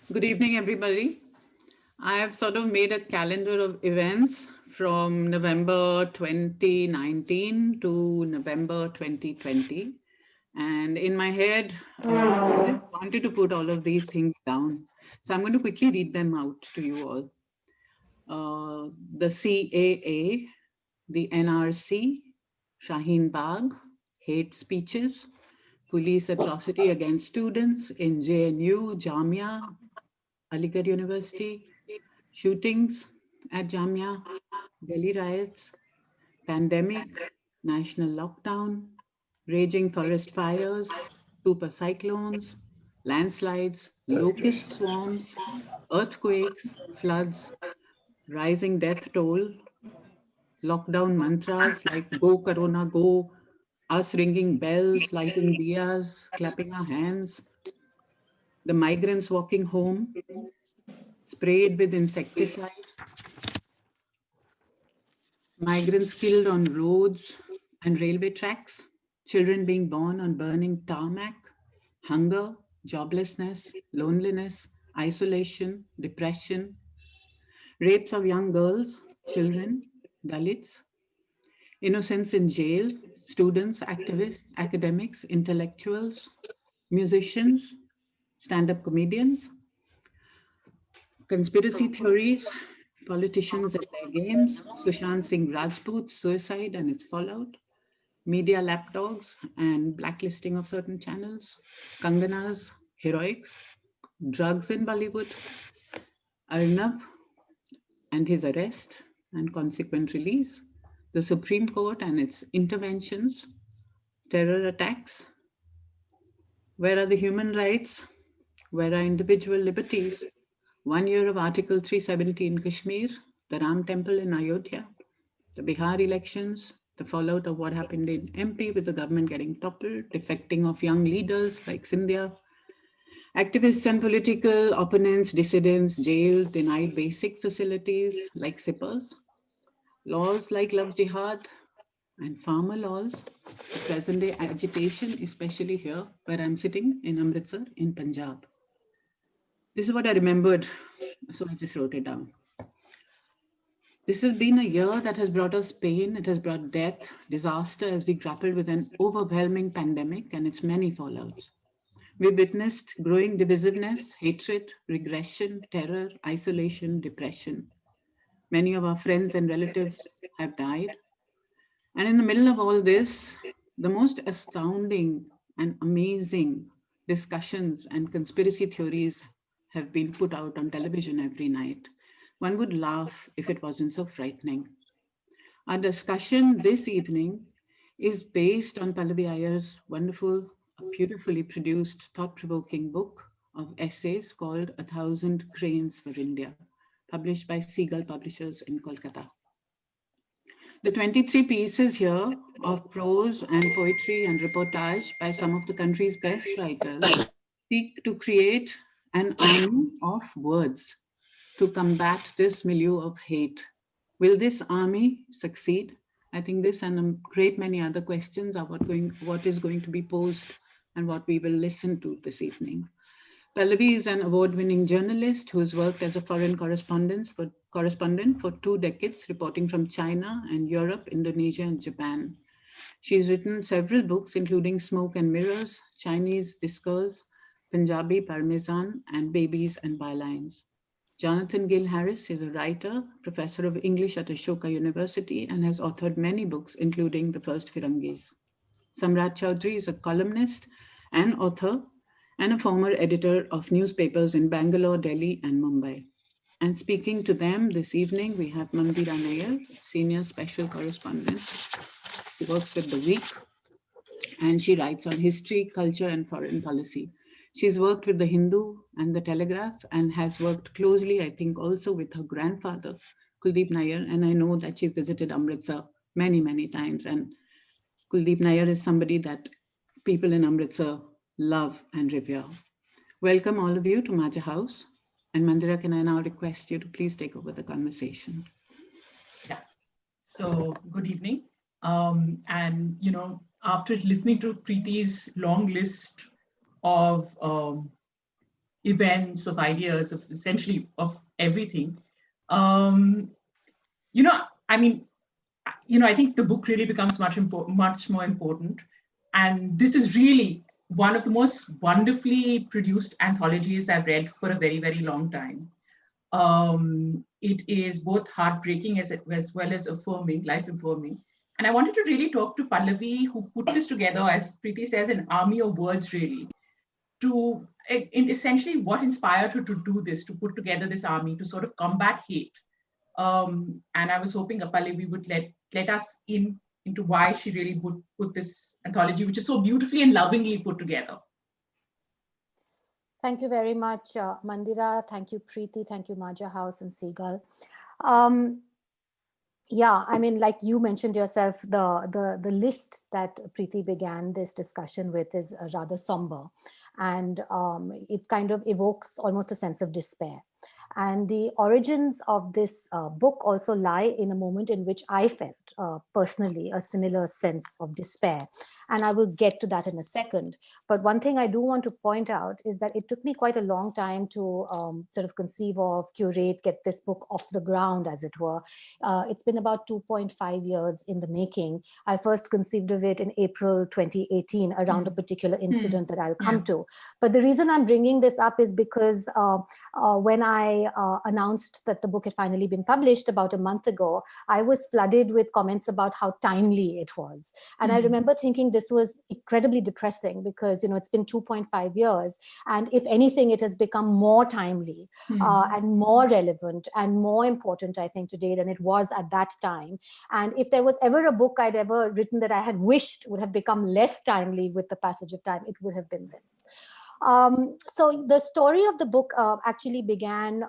Good evening, everybody. I have sort of made a calendar of events from November 2019 to November 2020. And in my head, I just wanted to put all of these things down. So I'm going to quickly read them out to you all. The CAA, the NRC, Shaheen Bagh, hate speeches, police atrocity against students in JNU, Jamia, Aligarh University, shootings at Jamia, Delhi riots, pandemic, national lockdown, raging forest fires, super cyclones, landslides, locust swarms, earthquakes, floods, rising death toll, lockdown mantras like go corona go, us ringing bells, lighting diyas, clapping our hands, the migrants walking home, sprayed with insecticide, migrants killed on roads and railway tracks, children being born on burning tarmac, hunger, joblessness, loneliness, isolation, depression, rapes of young girls, children, Dalits, innocents in jail, students, activists, academics, intellectuals, musicians, stand up comedians, conspiracy theories, politicians and their games, Sushant Singh Rajput's suicide and its fallout, media lapdogs and blacklisting of certain channels, Kangana's heroics, drugs in Bollywood, Arnab and his arrest and consequent release, the Supreme Court and its interventions, terror attacks. Where are the human rights? Where are individual liberties? 1 year of Article 370 in Kashmir, the Ram Temple in Ayodhya, the Bihar elections, the fallout of what happened in MP with the government getting toppled, defecting of young leaders like Scindia, activists and political opponents, dissidents jailed, denied basic facilities like sippers, laws like love jihad and farmer laws, the present day agitation, especially here where I'm sitting in Amritsar in Punjab. This is what I remembered, so I just wrote it down. This has been a year that has brought us pain, it has brought death, disaster as we grappled with an overwhelming pandemic and its many fallouts. We witnessed growing divisiveness, hatred, regression, terror, isolation, depression. Many of our friends and relatives have died. And in the middle of all this, the most astounding and amazing discussions and conspiracy theories have been put out on television every night. One would laugh if it wasn't so frightening. Our discussion this evening is based on Pallavi Aiyar's wonderful, beautifully produced, thought-provoking book of essays called A Thousand Cranes for India, published by Seagull Publishers in Kolkata. The 23 pieces here of prose and poetry and reportage by some of the country's best writers seek to create an army of words to combat this milieu of hate. Will this army succeed? I think this and a great many other questions are what is going to be posed and what we will listen to this evening. Pallavi is an award-winning journalist who has worked as a foreign correspondent for 2 decades, reporting from China and Europe, Indonesia, and Japan. She's written several books, including Smoke and Mirrors, Chinese Discourse, Punjabi Parmesan, and Babies and Bylines. Jonathan Gill Harris is a writer, professor of English at Ashoka University, and has authored many books, including The First Firangis. Samrat Chaudhary is a columnist and author and a former editor of newspapers in Bangalore, Delhi, and Mumbai. And speaking to them this evening, we have Mandira Nair, senior special correspondent. She works with The Week and she writes on history, culture, and foreign policy. She's worked with The Hindu and The Telegraph and has worked closely, I think, also with her grandfather, Kuldeep Nair. And I know that she's visited Amritsar many, many times. And Kuldeep Nair is somebody that people in Amritsar love and revere. Welcome all of you to Majha House. And Mandira, can I now request you to please take over the conversation? Yeah. So good evening. And after listening to Preeti's long list of events, of ideas, of essentially of everything. Um, you know, I mean, I think the book really becomes much more important. And this is really one of the most wonderfully produced anthologies I've read for a very, very long time. It is both heartbreaking as well as affirming, life affirming. And I wanted to really talk to Pallavi, who put this together, as Preeti says, an army of words, really, to in essentially what inspired her to do this, to put together this army to sort of combat hate. And I was hoping Pallavi would let us into why she really would put this anthology, which is so beautifully and lovingly put together. Thank you very much, Mandira. Thank you, Preeti. Thank you, Majha House and Seagull. Yeah, I mean, like you mentioned yourself, the list that Preeti began this discussion with is rather somber, and it kind of evokes almost a sense of despair. And the origins of this book also lie in a moment in which I felt personally a similar sense of despair. And I will get to that in a second. But one thing I do want to point out is that it took me quite a long time to sort of conceive of, curate, get this book off the ground, as it were. It's been about 2.5 years in the making. I first conceived of it in April 2018 around a particular incident that I'll come to. But the reason I'm bringing this up is because when I announced that the book had finally been published about a month ago, I was flooded with comments about how timely it was. And I remember thinking this was incredibly depressing because, it's been 2.5 years. And if anything, it has become more timely and more relevant and more important, I think, today than it was at that time. And if there was ever a book I'd ever written that I had wished would have become less timely with the passage of time, it would have been this. So the story of the book actually began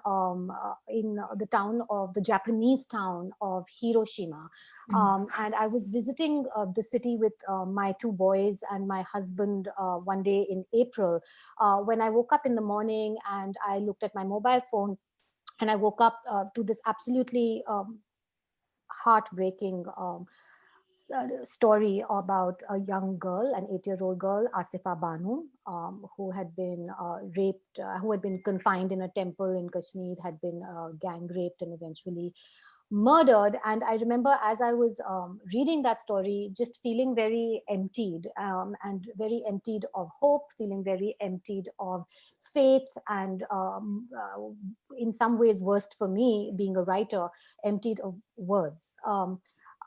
in the Japanese town of Hiroshima. And I was visiting the city with my two boys and my husband one day in April, when I woke up in the morning and I looked at my mobile phone, and I woke up to this absolutely heartbreaking story about a young girl, an 8-year-old girl, Asifa Banu, who had been raped, who had been confined in a temple in Kashmir, had been gang raped and eventually murdered. And I remember as I was reading that story, just feeling very emptied and very emptied of hope, feeling very emptied of faith, and in some ways, worst for me, being a writer, emptied of words.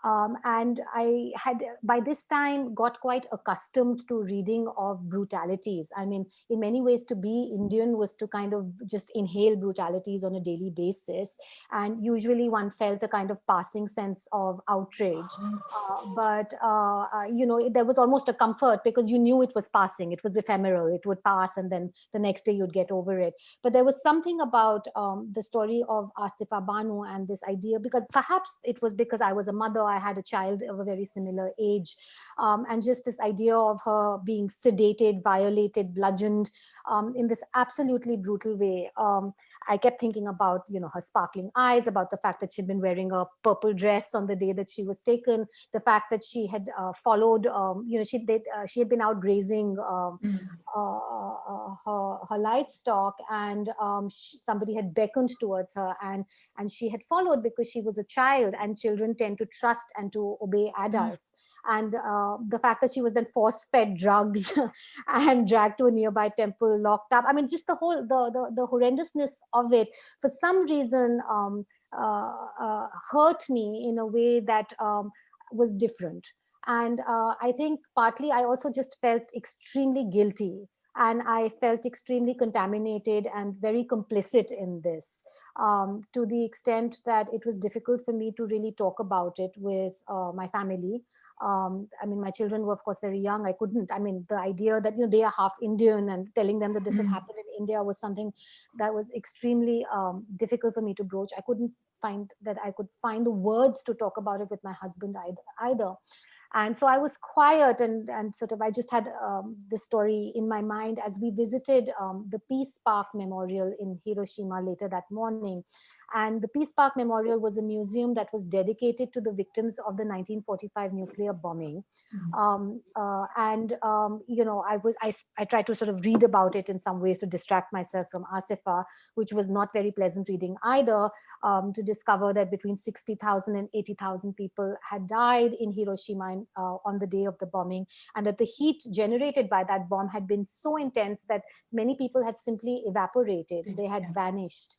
And I had, by this time, got quite accustomed to reading of brutalities. I mean, in many ways, to be Indian was to kind of just inhale brutalities on a daily basis. And usually one felt a kind of passing sense of outrage. But there was almost a comfort because you knew it was passing. It was ephemeral. It would pass, and then the next day you'd get over it. But there was something about the story of Asifa Banu and this idea, because perhaps it was because I was a mother, I had a child of a very similar age, and just this idea of her being sedated, violated, bludgeoned in this absolutely brutal way. I kept thinking about, her sparkling eyes, about the fact that she'd been wearing a purple dress on the day that she was taken, the fact that she had followed, she had been out grazing her livestock, and somebody had beckoned towards her, and she had followed because she was a child, and children tend to trust and to obey adults. And the fact that she was then force-fed drugs and dragged to a nearby temple, locked up. I mean, just the whole, the horrendousness of it, for some reason, hurt me in a way that was different. And I think partly I also just felt extremely guilty. And I felt extremely contaminated and very complicit in this, to the extent that it was difficult for me to really talk about it with my family. I mean, my children were, of course, very young. I couldn't, I mean, the idea that, they are half Indian, and telling them that this had happened in India was something that was extremely difficult for me to broach. I couldn't find that I could find the words to talk about it with my husband either. And so I was quiet and sort of, I just had this story in my mind as we visited the Peace Park Memorial in Hiroshima later that morning. And the Peace Park Memorial was a museum that was dedicated to the victims of the 1945 nuclear bombing. I tried to sort of read about it in some ways to distract myself from Asifa, which was not very pleasant reading either, to discover that between 60,000 and 80,000 people had died in Hiroshima on the day of the bombing, and that the heat generated by that bomb had been so intense that many people had simply evaporated. They had vanished.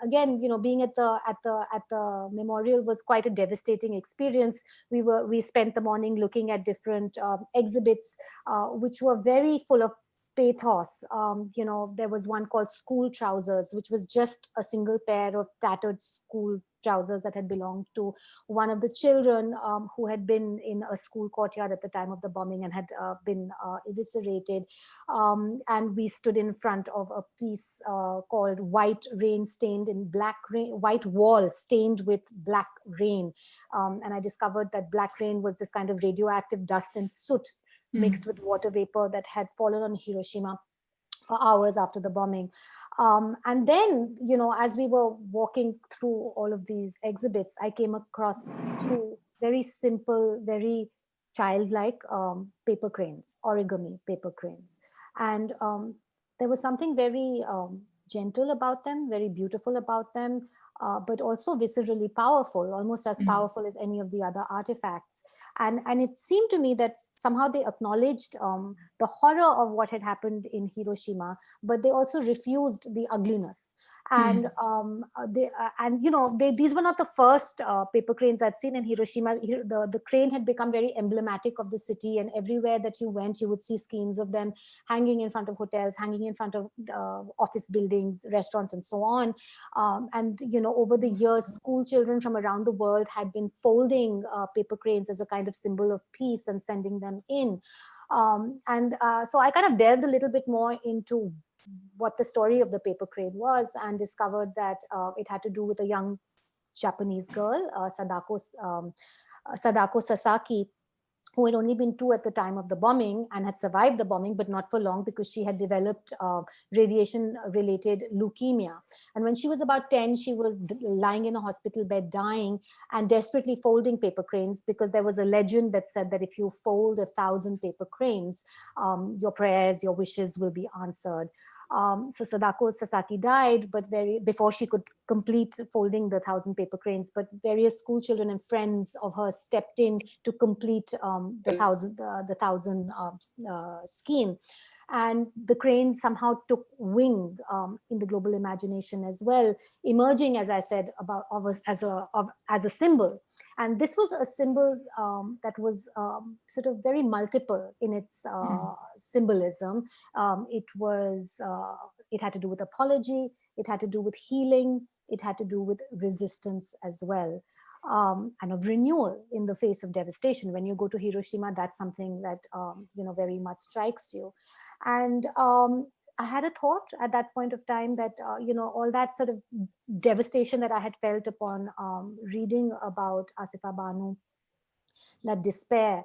Again, being at the memorial was quite a devastating experience. We spent the morning looking at different exhibits, which were very full of pathos. There was one called School Trousers, which was just a single pair of tattered school trousers that had belonged to one of the children who had been in a school courtyard at the time of the bombing and had been eviscerated. And we stood in front of a piece called White Rain Stained in Black Rain, White Wall Stained with Black Rain. And I discovered that black rain was this kind of radioactive dust and soot mixed with water vapor that had fallen on Hiroshima for hours after the bombing. And then, as we were walking through all of these exhibits, I came across two very simple, very childlike paper cranes, origami paper cranes. And there was something very gentle about them, very beautiful about them, but also viscerally powerful, almost as powerful as any of the other artifacts. And it seemed to me that somehow they acknowledged the horror of what had happened in Hiroshima, but they also refused the ugliness. And these were not the first paper cranes I'd seen in Hiroshima. The crane had become very emblematic of the city, and everywhere that you went, you would see skeins of them hanging in front of hotels, hanging in front of office buildings, restaurants, and so on. Over the years, school children from around the world had been folding paper cranes as a kind of symbol of peace and sending them in. So I kind of delved a little bit more into what the story of the paper crane was, and discovered that it had to do with a young Japanese girl, Sadako Sasaki, who had only been 2 at the time of the bombing and had survived the bombing, but not for long because she had developed radiation-related leukemia. And when she was about 10, she was lying in a hospital bed dying and desperately folding paper cranes, because there was a legend that said that if you fold 1,000 paper cranes, your prayers, your wishes will be answered. So Sadako Sasaki died, but before she could complete folding the 1,000 paper cranes. But various school children and friends of hers stepped in to complete the 1,000 scheme. And the crane somehow took wing in the global imagination as well, emerging, as I said, as a symbol. And this was a symbol that was sort of very multiple in its symbolism. It had to do with apology, it had to do with healing, it had to do with resistance as well. And of renewal in the face of devastation. When you go to Hiroshima, that's something that very much strikes you. And I had a thought at that point of time that all that sort of devastation that I had felt upon reading about Asifa Banu, that despair,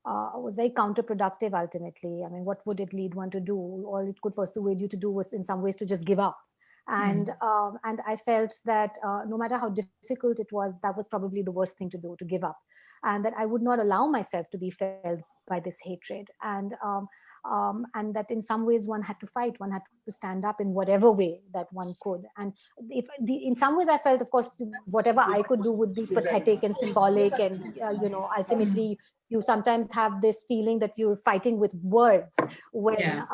was very counterproductive ultimately. I mean, what would it lead one to do? All it could persuade you to do was in some ways to just give up. And I felt that no matter how difficult it was, that was probably the worst thing to do, to give up, and that I would not allow myself to be felled by this hatred, and that in some ways one had to fight, one had to stand up in whatever way that one could. And in some ways I felt, of course, whatever I could do would be pathetic and symbolic, and ultimately you sometimes have this feeling that you're fighting with words when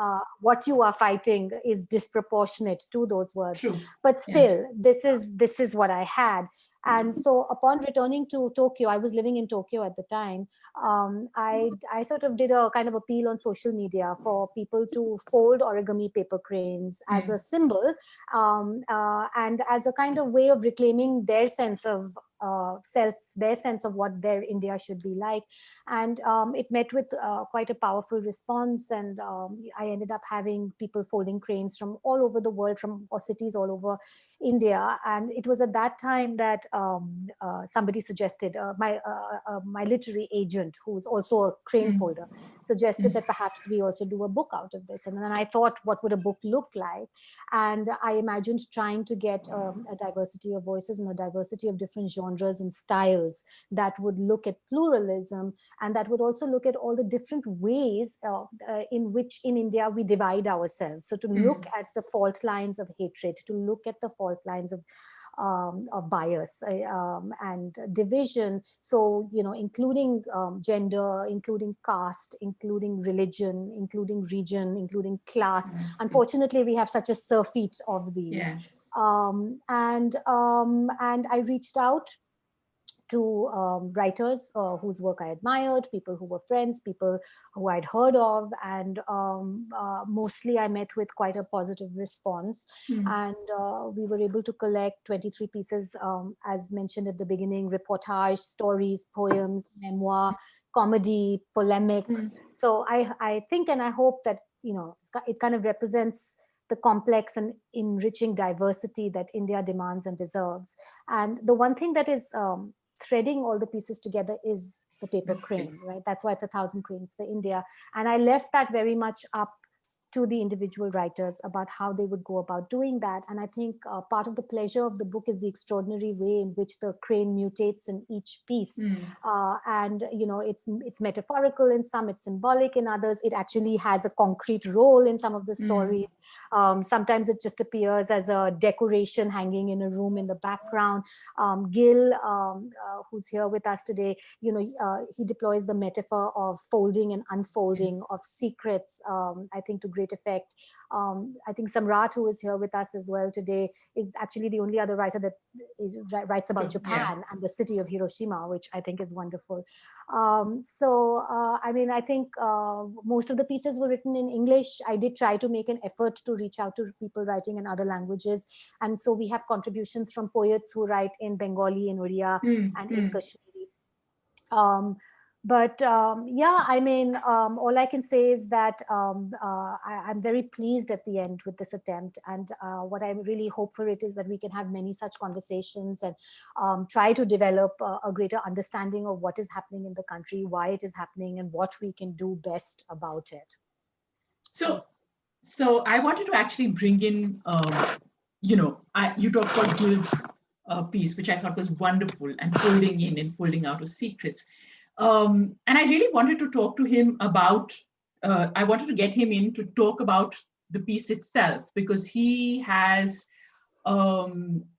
what you are fighting is disproportionate to those words. True. But still, this is what I had. And so upon returning to Tokyo, I was living in Tokyo at the time, I sort of did a kind of appeal on social media for people to fold origami paper cranes as a symbol, and as a kind of way of reclaiming their sense of their sense of what their India should be like. And it met with quite a powerful response. And I ended up having people folding cranes from all over the world, from cities all over India. And it was at that time that somebody suggested, my literary agent, who's also a crane folder, suggested that perhaps we also do a book out of this. And then I thought, what would a book look like? And I imagined trying to get a diversity of voices and a diversity of different genres and styles that would look at pluralism, and that would also look at all the different ways in which in India we divide ourselves. So to look at the fault lines of hatred, to look at the fault lines of bias and division. So, including gender, including caste, including religion, including region, including class. Unfortunately, we have such a surfeit of these. Yeah. And I reached out to writers whose work I admired, people who were friends, people who I'd heard of, and mostly I met with quite a positive response. And we were able to collect 23 pieces, as mentioned at the beginning: reportage, stories, poems, memoir, comedy, polemic. So I think and I hope that it kind of represents the complex and enriching diversity that India demands and deserves. And the one thing that is threading all the pieces together is the paper crane, right? That's why it's 1,000 cranes for India. And I left that very much up to the individual writers about how they would go about doing that. And I think part of the pleasure of the book is the extraordinary way in which the crane mutates in each piece. And it's metaphorical in some, it's symbolic in others. It actually has a concrete role in some of the stories. Sometimes it just appears as a decoration hanging in a room in the background. Gill, who's here with us today, he deploys the metaphor of folding and unfolding, of secrets, I think to great effect. I think Samrat, who is here with us as well today, is actually the only other writer that writes about Japan and the city of Hiroshima, which I think is wonderful. I think most of the pieces were written in English. I did try to make an effort to reach out to people writing in other languages. And so we have contributions from poets who write in Bengali, in Odia, and in Kashmiri. All I can say is that I'm very pleased at the end with this attempt. And what I really hope for it is that we can have many such conversations and try to develop a greater understanding of what is happening in the country, why it is happening, and what we can do best about it. So I wanted to actually bring in, you talked about Gill's piece, which I thought was wonderful, and folding in and folding out of secrets. And I really wanted to talk to him about, I wanted to get him in to talk about the piece itself, because he has a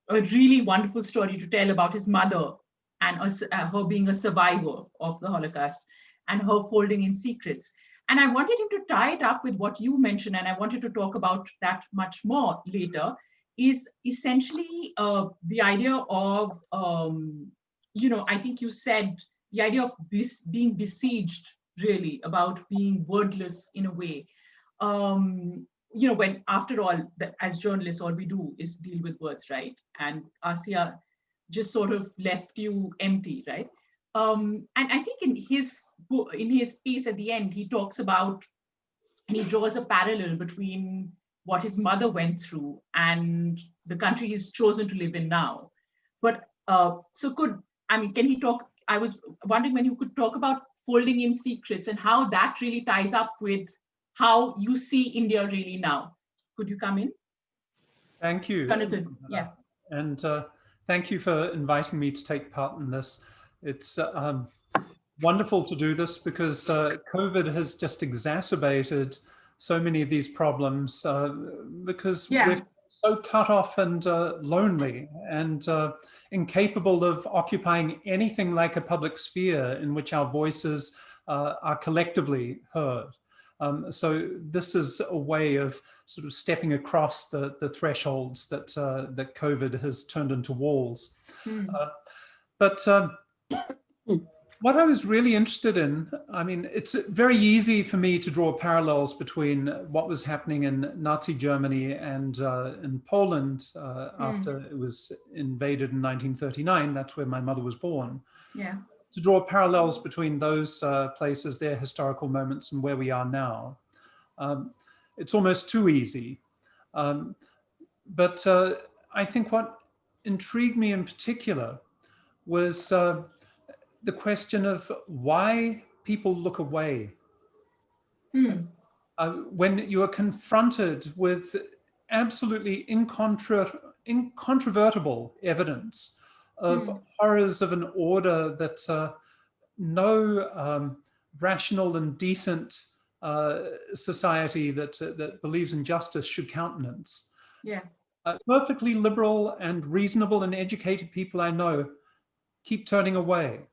really wonderful story to tell about his mother and her being a survivor of the Holocaust and her folding in secrets. And I wanted him to tie it up with what you mentioned, and I wanted to talk about that much more later, is essentially the idea of, I think you said, the idea of being besieged, really, about being wordless in a way. When, after all, as journalists, all we do is deal with words, right? And Asiya just sort of left you empty, right? And I think in his piece at the end, he talks about, and he draws a parallel between what his mother went through and the country he's chosen to live in now. But can he talk? I was wondering when you could talk about folding in secrets and how that really ties up with how you see India really now. Could you come in? Thank you. Jonathan, yeah. And thank you for inviting me to take part in this. It's wonderful to do this because COVID has just exacerbated so many of these problems because we're so cut off and lonely and incapable of occupying anything like a public sphere in which our voices are collectively heard. So this is a way of sort of stepping across the thresholds that that COVID has turned into walls. what I was really interested in, I mean, it's very easy for me to draw parallels between what was happening in Nazi Germany and in Poland after it was invaded in 1939. That's where my mother was born. Yeah. To draw parallels between those places, their historical moments, and where we are now. It's almost too easy. But I think what intrigued me in particular was the question of why people look away. When you are confronted with absolutely incontrovertible evidence of horrors of an order that no rational and decent society that believes in justice should countenance. Yeah. Perfectly liberal and reasonable and educated people I know keep turning away.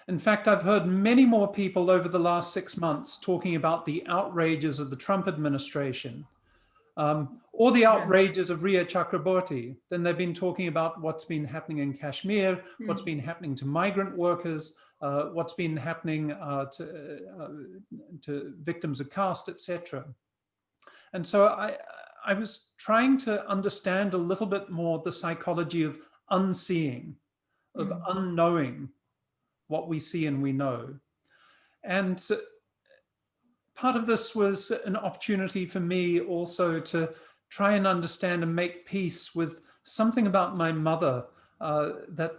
In fact, I've heard many more people over the last 6 months talking about the outrages of the Trump administration or the outrages of Ria Chakraborty than they've been talking about what's been happening in Kashmir, what's been happening to migrant workers, what's been happening to victims of caste, etc. And so I was trying to understand a little bit more the psychology of unseeing, of unknowing what we see and we know. And part of this was an opportunity for me also to try and understand and make peace with something about my mother that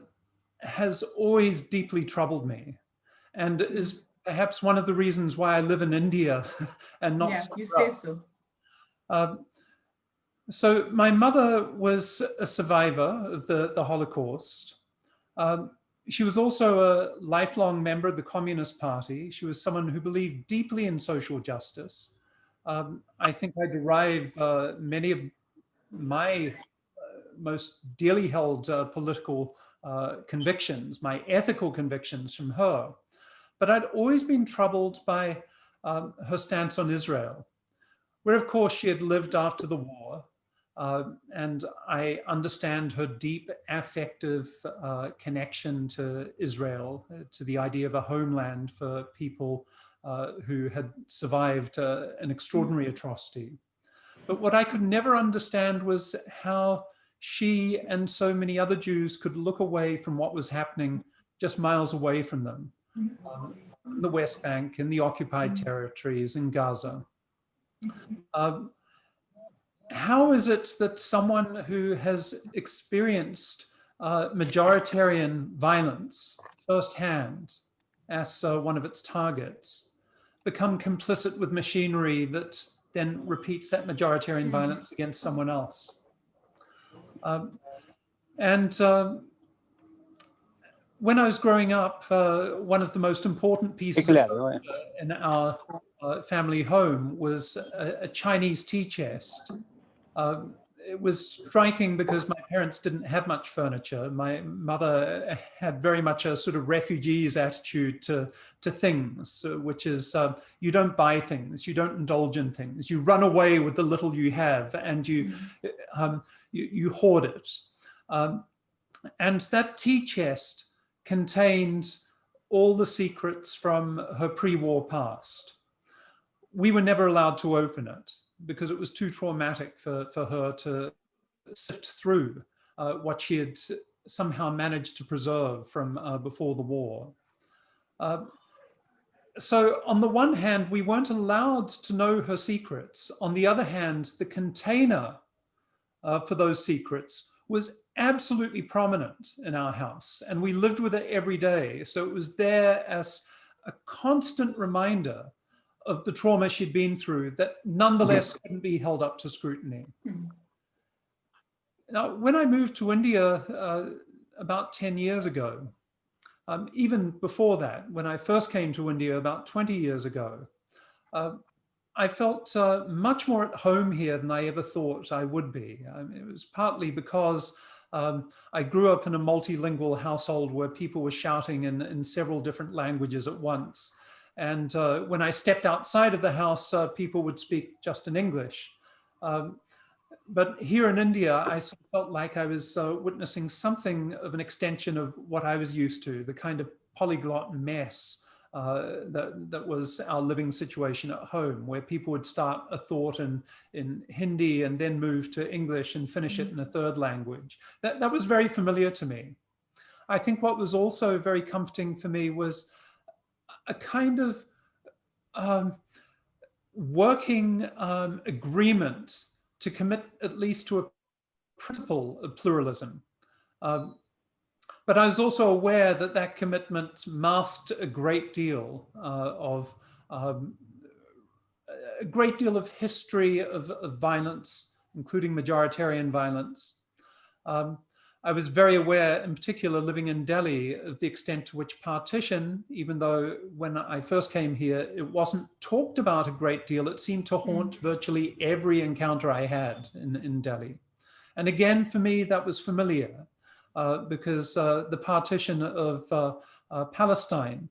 has always deeply troubled me, and is perhaps one of the reasons why I live in India and not you say so. So my mother was a survivor of the Holocaust. She was also a lifelong member of the Communist Party. She was someone who believed deeply in social justice. I think I derive many of my most dearly held political convictions, my ethical convictions, from her. But I'd always been troubled by her stance on Israel, where of course she had lived after the war. And I understand her deep affective connection to Israel, to the idea of a homeland for people who had survived an extraordinary atrocity. But what I could never understand was how she and so many other Jews could look away from what was happening just miles away from them, in the West Bank, in the occupied territories, in Gaza. How is it that someone who has experienced majoritarian violence firsthand as one of its targets become complicit with machinery that then repeats that majoritarian violence against someone else? When I was growing up, one of the most important pieces in our family home was a Chinese tea chest. It was striking because my parents didn't have much furniture. My mother had very much a sort of refugee's attitude to things, which is you don't buy things, you don't indulge in things, you run away with the little you have, and you hoard it. And that tea chest contained all the secrets from her pre-war past. We were never allowed to open it because it was too traumatic for her to sift through what she had somehow managed to preserve from before the war. So on the one hand, we weren't allowed to know her secrets. On the other hand, the container for those secrets was absolutely prominent in our house, and we lived with it every day. So it was there as a constant reminder of the trauma she'd been through that nonetheless couldn't be held up to scrutiny. Now, when I moved to India about 10 years ago, even before that, when I first came to India about 20 years ago, I felt much more at home here than I ever thought I would be. It was partly because I grew up in a multilingual household where people were shouting in several different languages at once. And when I stepped outside of the house, people would speak just in English. But here in India, I felt like I was witnessing something of an extension of what I was used to, the kind of polyglot mess that was our living situation at home, where people would start a thought in Hindi and then move to English and finish it in a third language. That was very familiar to me. I think what was also very comforting for me was a kind of working agreement to commit at least to a principle of pluralism. But I was also aware that that commitment masked a great deal of history of violence, including majoritarian violence. I was very aware, in particular living in Delhi, of the extent to which partition, even though when I first came here, it wasn't talked about a great deal, it seemed to haunt virtually every encounter I had in Delhi. And again, for me, that was familiar because the partition of Palestine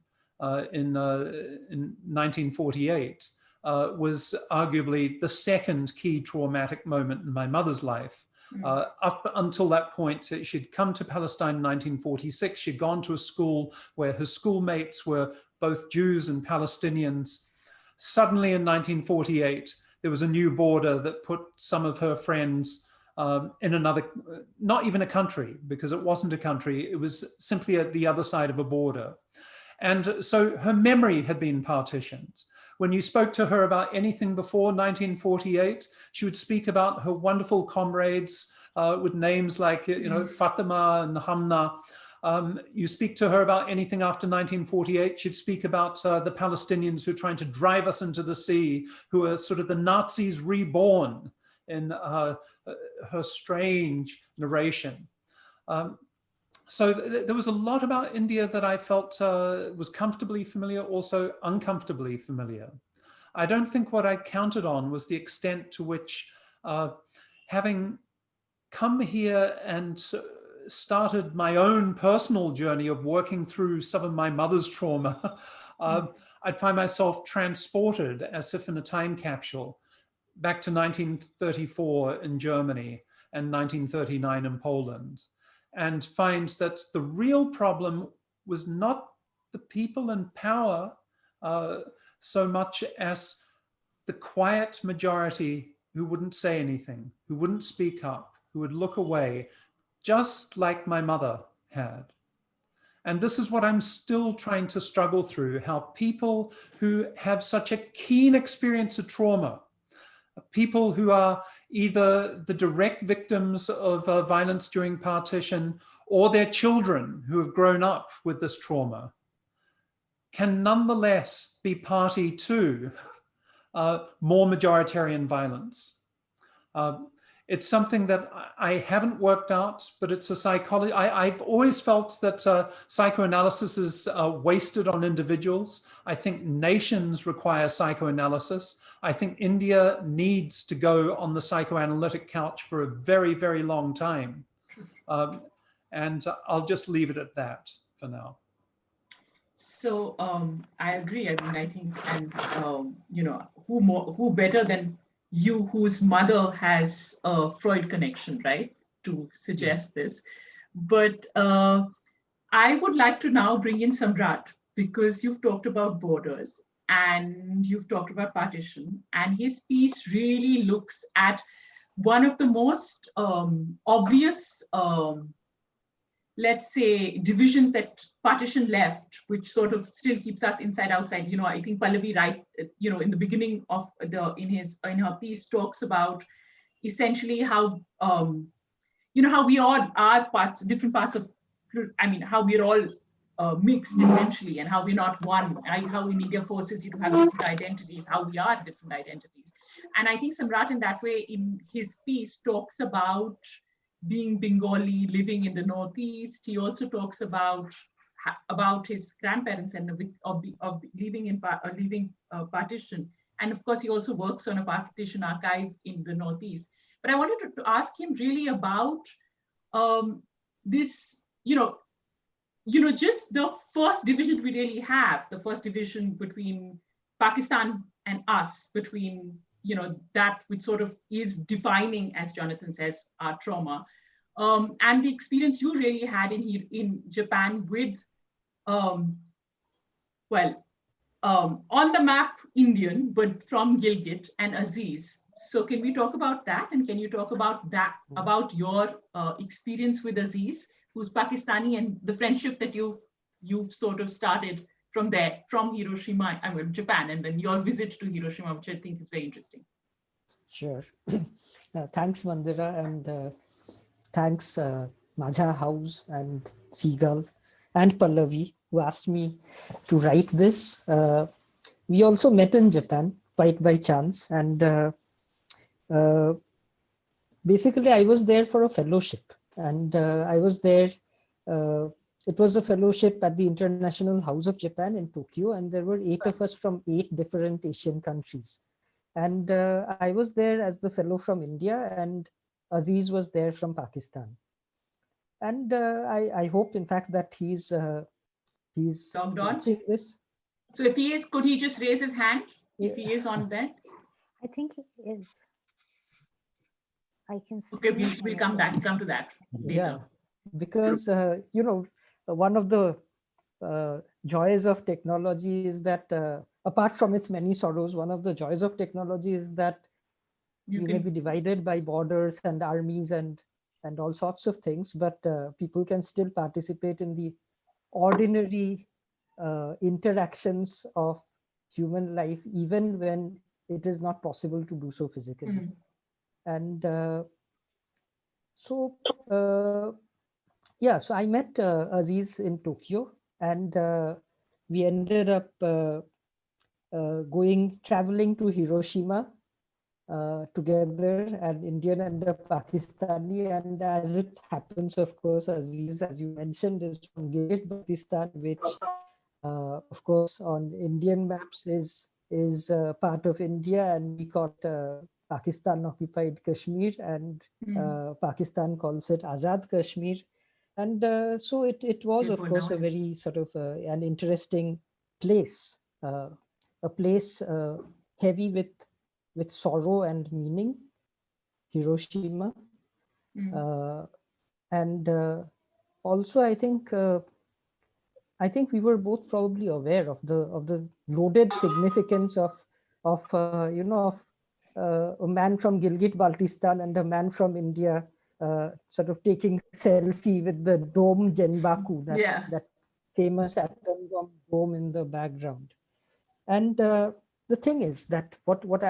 in 1948 was arguably the second key traumatic moment in my mother's life. Up until that point, she'd come to Palestine in 1946. She'd gone to a school where her schoolmates were both Jews and Palestinians. Suddenly in 1948, there was a new border that put some of her friends in another, not even a country, because it wasn't a country, it was simply at the other side of a border. And so her memory had been partitioned. When you spoke to her about anything before 1948, she would speak about her wonderful comrades with names like, Fatima and Hamna. You speak to her about anything after 1948, she'd speak about the Palestinians who are trying to drive us into the sea, who are sort of the Nazis reborn in her strange narration. So there was a lot about India that I felt was comfortably familiar, also uncomfortably familiar. I don't think what I counted on was the extent to which, having come here and started my own personal journey of working through some of my mother's trauma, I'd find myself transported as if in a time capsule back to 1934 in Germany and 1939 in Poland, and finds that the real problem was not the people in power so much as the quiet majority who wouldn't say anything, who wouldn't speak up, who would look away, just like my mother had. And this is what I'm still trying to struggle through, how people who have such a keen experience of trauma, people who are either the direct victims of violence during partition or their children who have grown up with this trauma, can nonetheless be party to more majoritarian violence. It's something that I haven't worked out, but it's a psychology. I've always felt that psychoanalysis is wasted on individuals. I think nations require psychoanalysis. I think India needs to go on the psychoanalytic couch for a very, very long time. And I'll just leave it at that for now. So I agree. I mean, I think, and who better than you, whose mother has a Freud connection, right, to suggest this. But I would like to now bring in Samrat, because you've talked about borders and you've talked about partition, and his piece really looks at one of the most obvious, let's say, divisions that partition left, which sort of still keeps us inside outside. I think Pallavi, right, in the beginning of in her piece, talks about essentially how how we all are different parts of, how we're all mixed essentially, and how we're not one, how media forces you to have different identities, how we are different identities. And I think Samrat in that way in his piece talks about being Bengali, living in the Northeast. He also talks about his grandparents and of leaving partition. And of course, he also works on a partition archive in the Northeast. But I wanted to ask him really about this, just the first division we really have, the first division between Pakistan and us, between that which sort of is defining, as Jonathan says, our trauma, and the experience you really had in Japan with well, on the map, Indian, but from Gilgit and Aziz. So can we talk about that? And can you talk about that, about your experience with Aziz, who's Pakistani, and the friendship that you've sort of started from there, from Hiroshima, I mean, Japan, and then your visit to Hiroshima, which I think is very interesting. Sure. Thanks, Mandira, and thanks, Majha House and Seagull and Pallavi, who asked me to write this. We also met in Japan quite by chance, and basically I was there for a fellowship, and I was there. It was a fellowship at the International House of Japan in Tokyo, and there were 8 of us from 8 different Asian countries. And I was there as the fellow from India, and Aziz was there from Pakistan. And I hope, in fact, that he's watching this. So if he is, could he just raise his hand if he is on there? I think it is. I can see. Okay, we'll come to that later. Yeah, because you know, one of the joys of technology is that apart from its many sorrows, one of the joys of technology is that we may be divided by borders and armies and all sorts of things, but people can still participate in the ordinary interactions of human life, even when it is not possible to do so physically. And so yeah, so I met Aziz in Tokyo, and we ended up traveling to Hiroshima together, an Indian and a Pakistani. And as it happens, of course, Aziz, as you mentioned, is from Gilgit, Pakistan, which of course on Indian maps is part of India, and we call it Pakistan occupied Kashmir, and Pakistan calls it Azad Kashmir. And so it was, of course, a very sort of an interesting place, a place heavy with sorrow and meaning, Hiroshima. And also, I think we were both probably aware of the loaded significance of you know, of a man from Gilgit Baltistan and a man from India sort of taking selfie with the dome Genbaku, that famous atom bomb dome in the background. And the thing is that what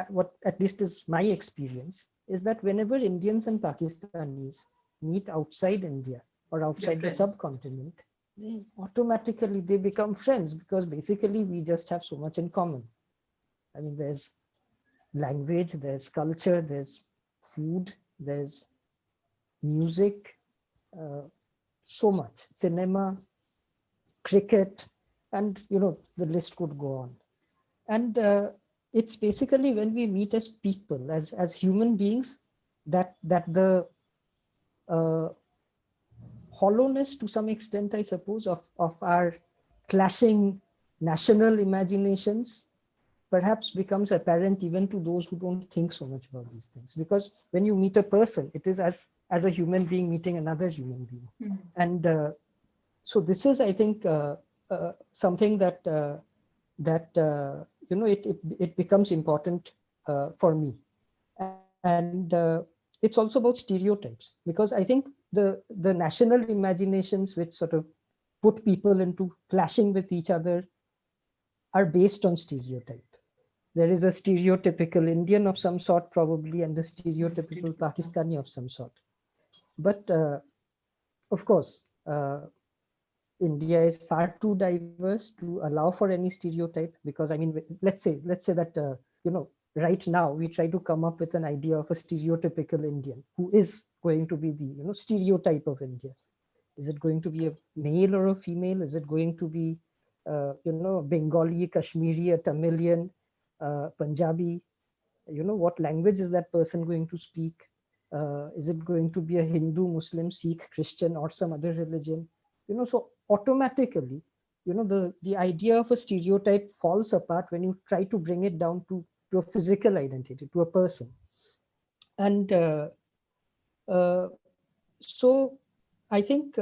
at least is my experience is that whenever Indians and Pakistanis meet outside India or outside the subcontinent, automatically they become friends, because basically we just have so much in common. I mean, there's language, there's culture, there's food, there's music, so much, cinema, cricket, and you know, the list could go on. And it's basically when we meet as people, as human beings, that the hollowness, to some extent, I suppose, of our clashing national imaginations perhaps becomes apparent even to those who don't think so much about these things. Because when you meet a person, it is as a human being meeting another human being. And so this is, I think, something that you know, it becomes important for me. And it's also about stereotypes, because I think the national imaginations which sort of put people into clashing with each other are based on stereotype. There is a stereotypical Indian of some sort probably, and a stereotypical Pakistani of some sort. But of course, India is far too diverse to allow for any stereotype, because I mean, let's say that you know, right now we try to come up with an idea of a stereotypical Indian who is going to be the, you know, stereotype of India. Is it going to be a male or a female? Is it going to be you know, Bengali, Kashmiri, a Tamilian, Punjabi? You know, what language is that person going to speak? Is it going to be a Hindu, Muslim, Sikh, Christian, or some other religion? You know, so automatically, you know, the idea of a stereotype falls apart when you try to bring it down to a physical identity, to a person. And so I think,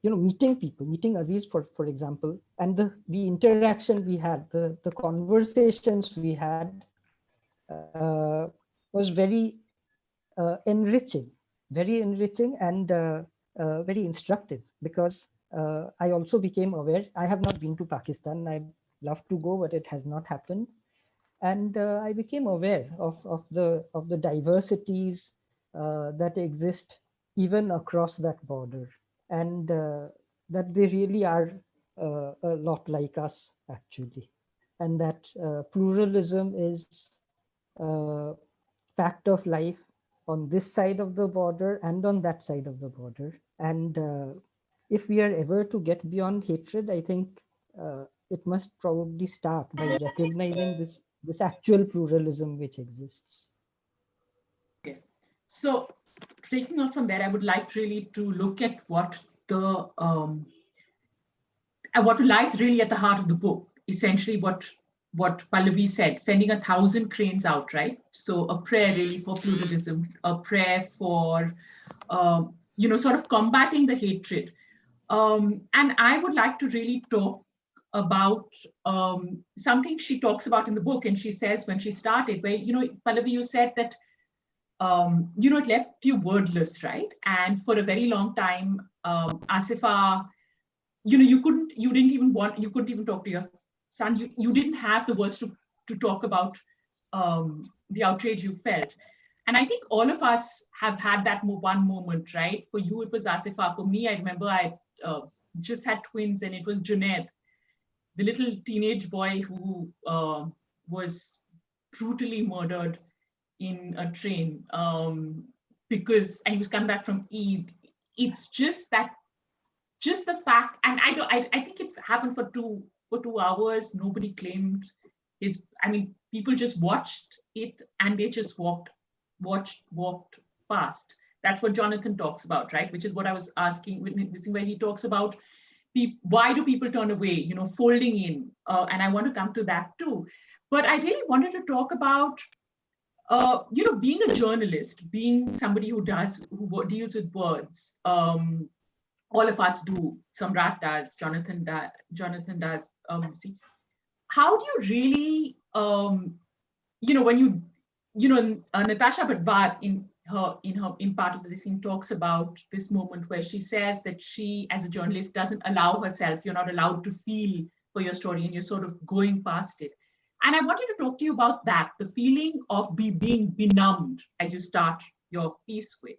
meeting people, meeting Aziz, for example, and the interaction we had, the conversations we had was very enriching and very instructive, because I also became aware. I have not been to Pakistan. I'd love to go, but it has not happened. And I became aware of the diversities that exist even across that border, and that they really are a lot like us, actually, and that pluralism is fact of life on this side of the border and on that side of the border. And if we are ever to get beyond hatred, I think it must probably start by recognizing this actual pluralism which exists. Okay, so taking off from there, I would like really to look at what lies really at the heart of the book. Essentially, what Pallavi said, sending 1,000 cranes out, right? So a prayer really for pluralism, a prayer for sort of combating the hatred. And I would like to really talk about something she talks about in the book, and she says when she started, where, Pallavi, you said that it left you wordless, right? And for a very long time, Asifa, you couldn't even talk to your son. You didn't have the words to talk about the outrage you felt. And I think all of us have had that one moment, right? For you, it was Asifa. For me, I remember I just had twins, and it was Junaid, the little teenage boy who was brutally murdered in a train and he was coming back from Eid. It's just the fact, and I think it happened for 2 hours. Nobody claimed people just watched it, and they just walked past. That's what Jonathan talks about, right? Which is what I was asking, where he talks about why do people turn away, folding in, and I want to come to that too. But I really wanted to talk about being a journalist, being somebody who deals with words. All of us do. Samrat does. Jonathan does. See, how do you really, when Natasha Badvar in part of the scene talks about this moment where she says that she, as a journalist, doesn't allow herself. You're not allowed to feel for your story, and you're sort of going past it. And I wanted to talk to you about that, the feeling of being benumbed as you start your piece with.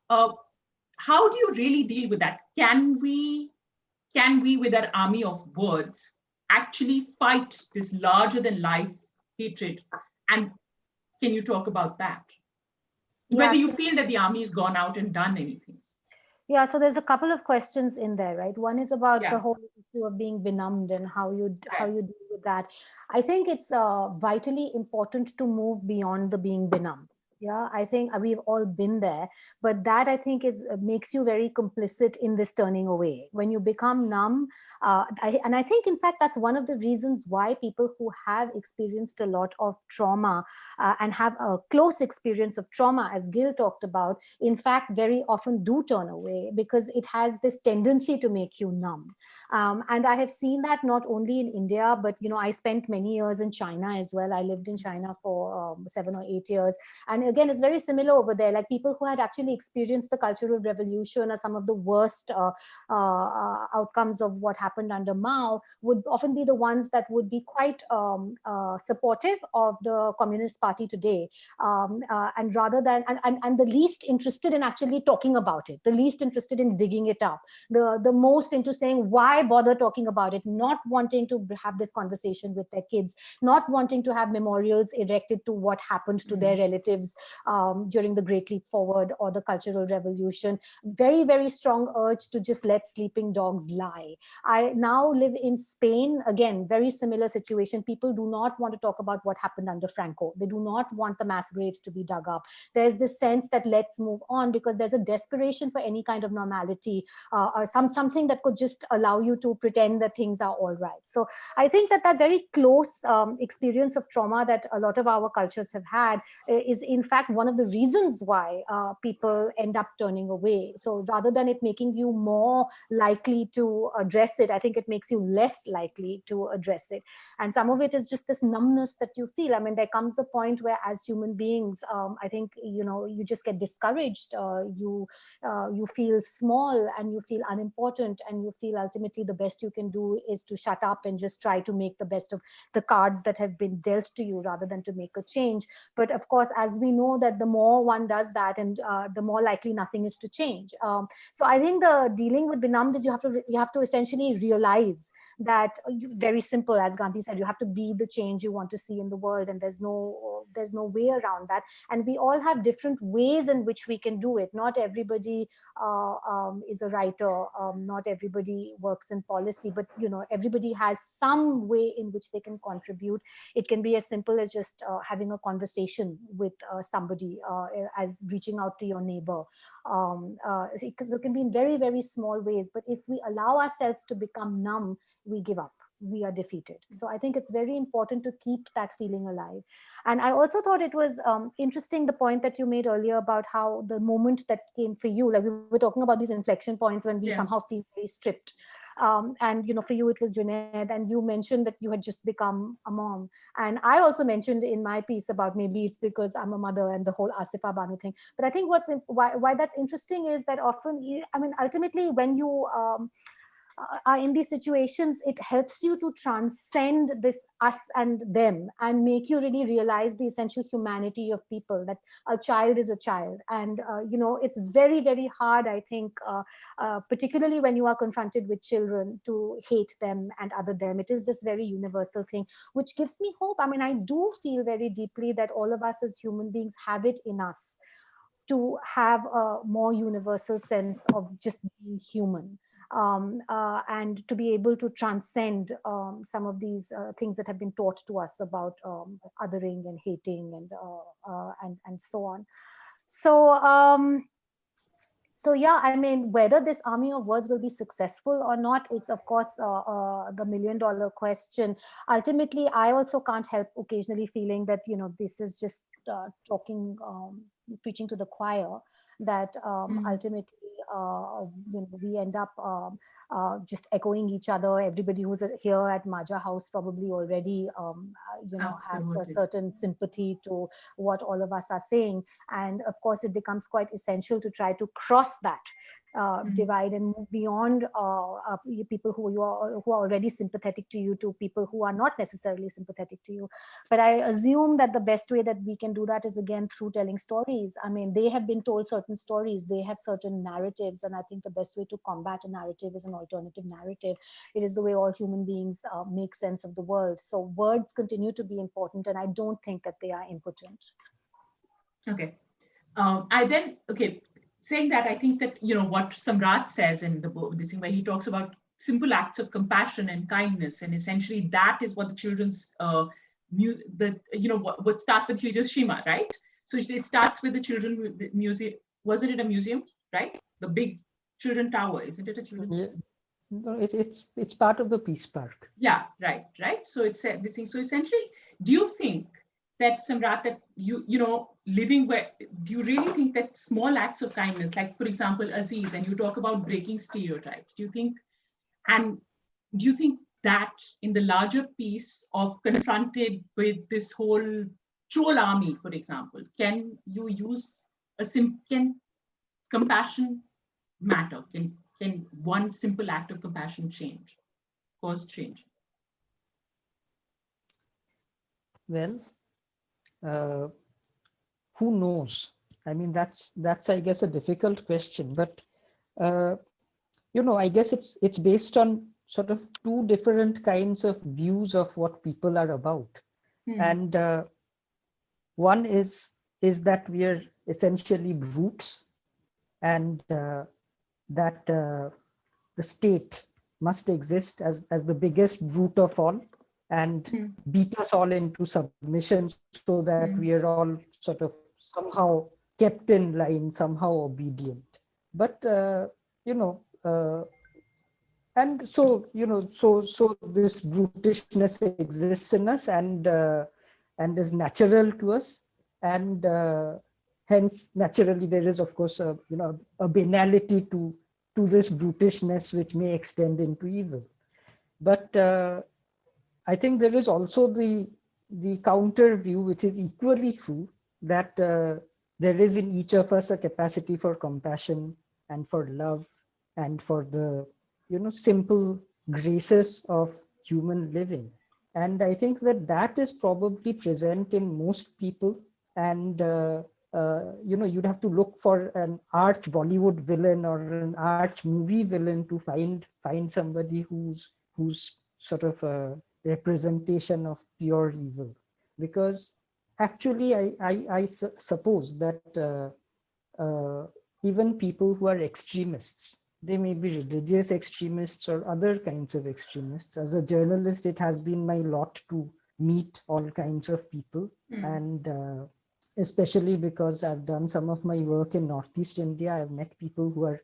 How do you really deal with that? Can we, with that army of words, actually fight this larger than life hatred? And can you talk about that? Whether you feel that the army has gone out and done anything. Yeah, so there's a couple of questions in there, right? One is about the whole issue of being benumbed and how you deal with that. I think it's vitally important to move beyond the being benumbed. Yeah, I think we've all been there, but that I think makes you very complicit in this turning away. When you become numb, and I think in fact that's one of the reasons why people who have experienced a lot of trauma and have a close experience of trauma, as Gill talked about, in fact very often do turn away, because it has this tendency to make you numb. And I have seen that not only in India, but I spent many years in China as well. I lived in China for 7 or 8 years, and again, it's very similar over there. Like people who had actually experienced the Cultural Revolution or some of the worst outcomes of what happened under Mao would often be the ones that would be quite supportive of the Communist Party today, and rather than and the least interested in actually talking about it, the least interested in digging it up, the most into saying why bother talking about it, not wanting to have this conversation with their kids, not wanting to have memorials erected to what happened to their relatives during the Great Leap Forward or the Cultural Revolution. Very, very strong urge to just let sleeping dogs lie. I now live in Spain. Again, very similar situation. People do not want to talk about what happened under Franco. They do not want the mass graves to be dug up. There's this sense that let's move on, because there's a desperation for any kind of normality or something that could just allow you to pretend that things are all right. So I think that very close experience of trauma that a lot of our cultures have had is in fact one of the reasons why people end up turning away. So rather than it making you more likely to address it, I think it makes you less likely to address it. And some of it is just this numbness that you feel. I mean, there comes a point where as human beings, I think, you just get discouraged. You feel small and you feel unimportant, and you feel ultimately the best you can do is to shut up and just try to make the best of the cards that have been dealt to you rather than to make a change. But of course, as we know, that the more one does that, and the more likely nothing is to change. So I think the dealing with benumbed is you have to essentially realize that, very simple, as Gandhi said, you have to be the change you want to see in the world, and there's no way around that. And we all have different ways in which we can do it. Not everybody is a writer, not everybody works in policy, but everybody has some way in which they can contribute. It can be as simple as just having a conversation with somebody, as reaching out to your neighbor. It can be in very, very small ways, but if we allow ourselves to become numb, we give up, we are defeated. So I think it's very important to keep that feeling alive. And I also thought it was interesting, the point that you made earlier about how the moment that came for you, like we were talking about these inflection points when we somehow feel very stripped. And for you it was Junaid, and you mentioned that you had just become a mom. And I also mentioned in my piece about maybe it's because I'm a mother and the whole Asifa Banu thing. But I think why that's interesting is that often, ultimately when you are in these situations, it helps you to transcend this us and them and make you really realize the essential humanity of people, that a child is a child. And it's very, very hard, I think, particularly when you are confronted with children, to hate them and other them. It is this very universal thing, which gives me hope. I mean, I do feel very deeply that all of us as human beings have it in us to have a more universal sense of just being human. And to be able to transcend some of these things that have been taught to us about othering and hating and so on. So yeah, I mean, whether this army of words will be successful or not, it's of course the million-dollar question. Ultimately, I also can't help occasionally feeling that this is just preaching to the choir. That ultimately we end up just echoing each other. Everybody who's here at Majha House probably already has a certain sympathy to what all of us are saying. And of course, it becomes quite essential to try to cross that divide and move beyond people who are already sympathetic to you to people who are not necessarily sympathetic to you. But I assume that the best way that we can do that is again through telling stories. I mean, they have been told certain stories, they have certain narratives, and I think the best way to combat a narrative is an alternative narrative. It is the way all human beings make sense of the world. So words continue to be important, and I don't think that they are impotent. Okay. Saying that, I think that, what Samrat says in the book, this thing where he talks about simple acts of compassion and kindness, and essentially that is what the children's, what starts with Hiroshima, right? So it starts with the children with the museum. Wasn't it a museum, right? The big children tower, isn't it a children's? Yeah. No, it's part of the Peace Park. Yeah, right. So it's this thing. So essentially, do you think that, Samrat, that living where, do you really think that small acts of kindness, like for example Aziz, and you talk about breaking stereotypes, do you think that in the larger piece of confronted with this whole troll army, for example, can you use can compassion matter? Can one simple act of compassion cause change? Well, who knows? I mean, that's I guess a difficult question, but I guess it's based on sort of two different kinds of views of what people are about. And one is that we are essentially brutes, and that the state must exist as the biggest brute of all, and beat us all into submission so that we are all sort of somehow kept in line, somehow obedient. But and so so this brutishness exists in us and is natural to us. and hence naturally there is of course a a banality to this brutishness which may extend into evil. But I think there is also the counter view, which is equally true, that there is in each of us a capacity for compassion and for love and for the simple graces of human living. And I think that is probably present in most people. And you'd have to look for an arch Bollywood villain or an arch movie villain to find somebody who's sort of a representation of pure evil. Because actually, I suppose that even people who are extremists, they may be religious extremists or other kinds of extremists. As a journalist, it has been my lot to meet all kinds of people, and especially because I've done some of my work in Northeast India, I've met people who are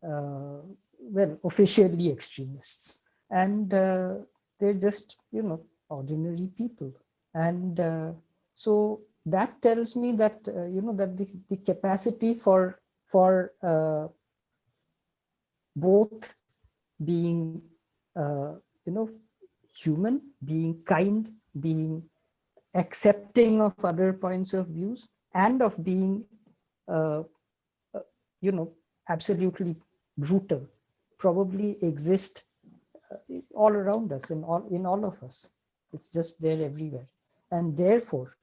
well, officially extremists, and they're just ordinary people. And so that tells me that that the capacity for both being human, being kind, being accepting of other points of views, and of being absolutely brutal probably exist all around us, in all of us. It's just there everywhere. And therefore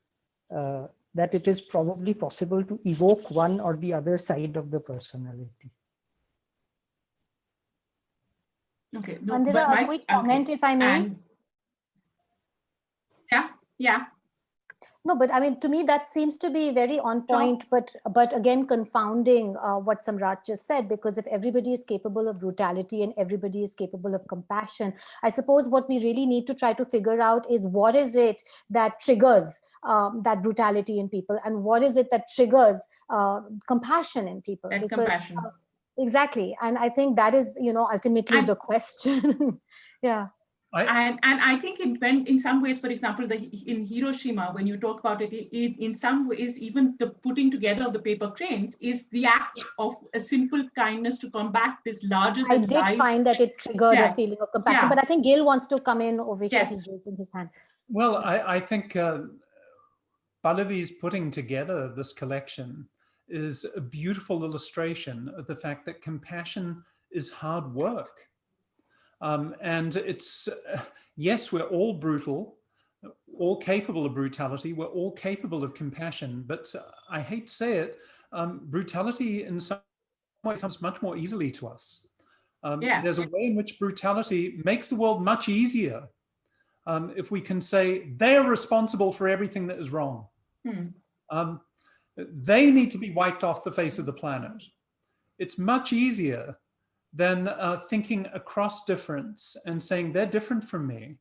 that it is probably possible to evoke one or the other side of the personality. Okay. No, Mandira, a quick comment, if I may. Yeah. No, but I mean, to me, that seems to be very on point, but again, confounding what Samrat just said, because if everybody is capable of brutality and everybody is capable of compassion, I suppose what we really need to try to figure out is what is it that triggers that brutality in people, and what is it that triggers compassion in people. Compassion. Exactly. And I think that is, ultimately the question. Yeah. And I think in some ways, for example, in Hiroshima, when you talk about it, in some ways, even the putting together of the paper cranes is the act of a simple kindness to combat this larger than life. I did find that it triggered a feeling of compassion, but I think Gill wants to come in over here. He's raising his hand. Well, I think Pallavi's putting together this collection is a beautiful illustration of the fact that compassion is hard work. And it's, yes, we're all brutal, all capable of brutality, we're all capable of compassion, but I hate to say it, brutality in some ways comes much more easily to us. There's a way in which brutality makes the world much easier if we can say they're responsible for everything that is wrong. They need to be wiped off the face of the planet. It's much easier than thinking across difference and saying they're different from me.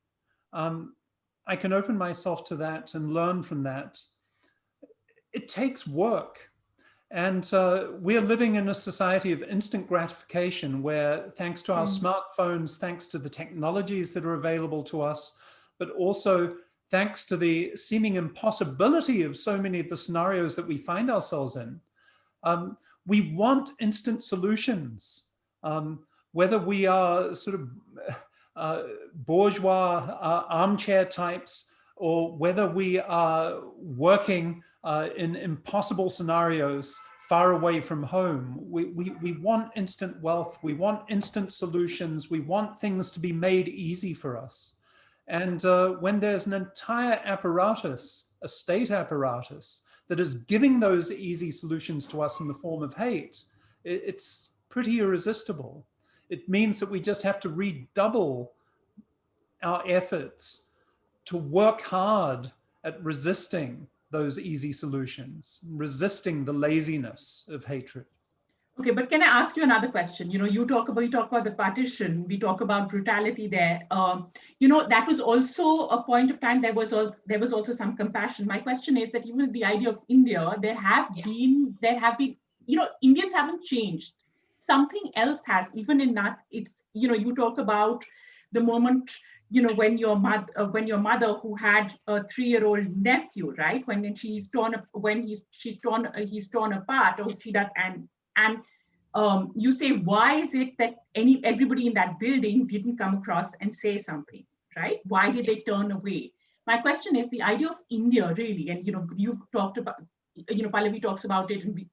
I can open myself to that and learn from that. It takes work. And we're living in a society of instant gratification where, thanks to our smartphones, thanks to the technologies that are available to us, but also thanks to the seeming impossibility of so many of the scenarios that we find ourselves in, we want instant solutions. Whether we are sort of bourgeois armchair types, or whether we are working in impossible scenarios far away from home, we want instant wealth, we want instant solutions, we want things to be made easy for us. And when there's an entire apparatus, a state apparatus, that is giving those easy solutions to us in the form of hate, it's pretty irresistible. It means that we just have to redouble our efforts to work hard at resisting those easy solutions, resisting the laziness of hatred. Okay, but can I ask you another question? You talk about the partition, we talk about brutality there. That was also a point of time. There was also some compassion. My question is that even the idea of India, there have been, Indians haven't changed. Something else has, even in that, it's, you talk about the moment, when your mother who had a 3-year-old nephew, right, when she's torn apart, or she does, and you say, why is it that everybody in that building didn't come across and say something, right? Why did they turn away? My question is the idea of India, really, and you've talked about, Pallavi talks about it, and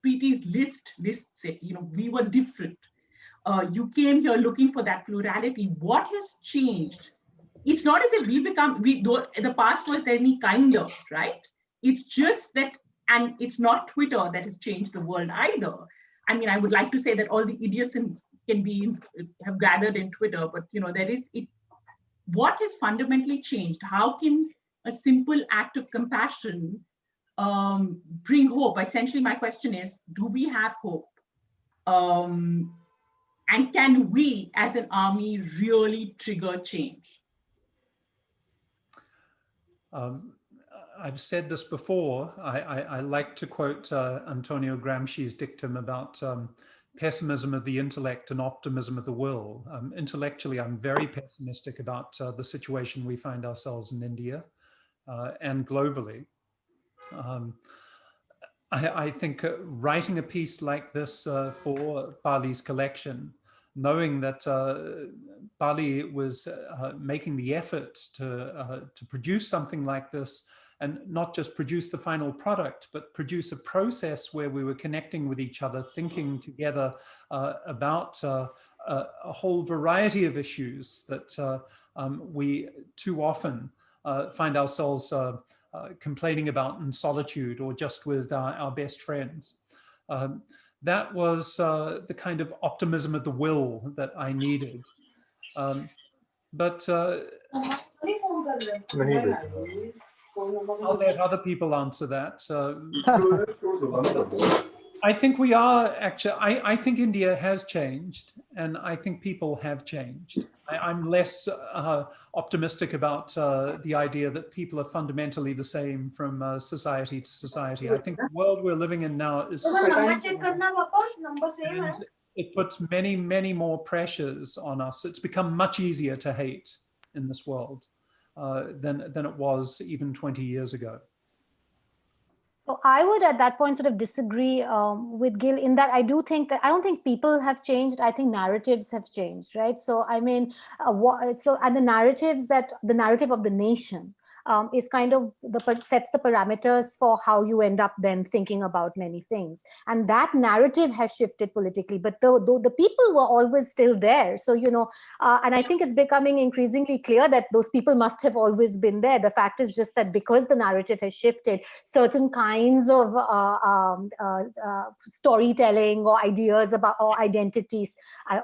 Preeti's lists it. We were different. You came here looking for that plurality. What has changed? It's not as if the past was any kinder, right? It's just that, and it's not Twitter that has changed the world either. I mean, I would like to say that all the idiots have gathered in Twitter, but what has fundamentally changed? How can a simple act of compassion bring hope? Essentially, my question is, do we have hope? And can we, as an army, really trigger change? I've said this before. I like to quote Antonio Gramsci's dictum about pessimism of the intellect and optimism of the will. Intellectually, I'm very pessimistic about the situation we find ourselves in India and globally. I think writing a piece like this for Bali's collection, knowing that Bali was making the effort to produce something like this, and not just produce the final product, but produce a process where we were connecting with each other, thinking together about a whole variety of issues that we too often find ourselves complaining about in solitude or just with our best friends. That was the kind of optimism of the will that I needed. But I'll let other people answer that. I think we are actually, I think India has changed, and I think people have changed. I'm less optimistic about the idea that people are fundamentally the same from society to society. I think the world we're living in now is and it puts many, many more pressures on us. It's become much easier to hate in this world than it was even 20 years ago. So I would at that point sort of disagree with Gill in that I don't think people have changed. I think narratives have changed, right? So I mean, and the narrative of the nation is kind of sets the parameters for how you end up then thinking about many things. And that narrative has shifted politically, but though the people were always still there. So, and I think it's becoming increasingly clear that those people must have always been there. The fact is just that because the narrative has shifted, certain kinds of storytelling or ideas about or identities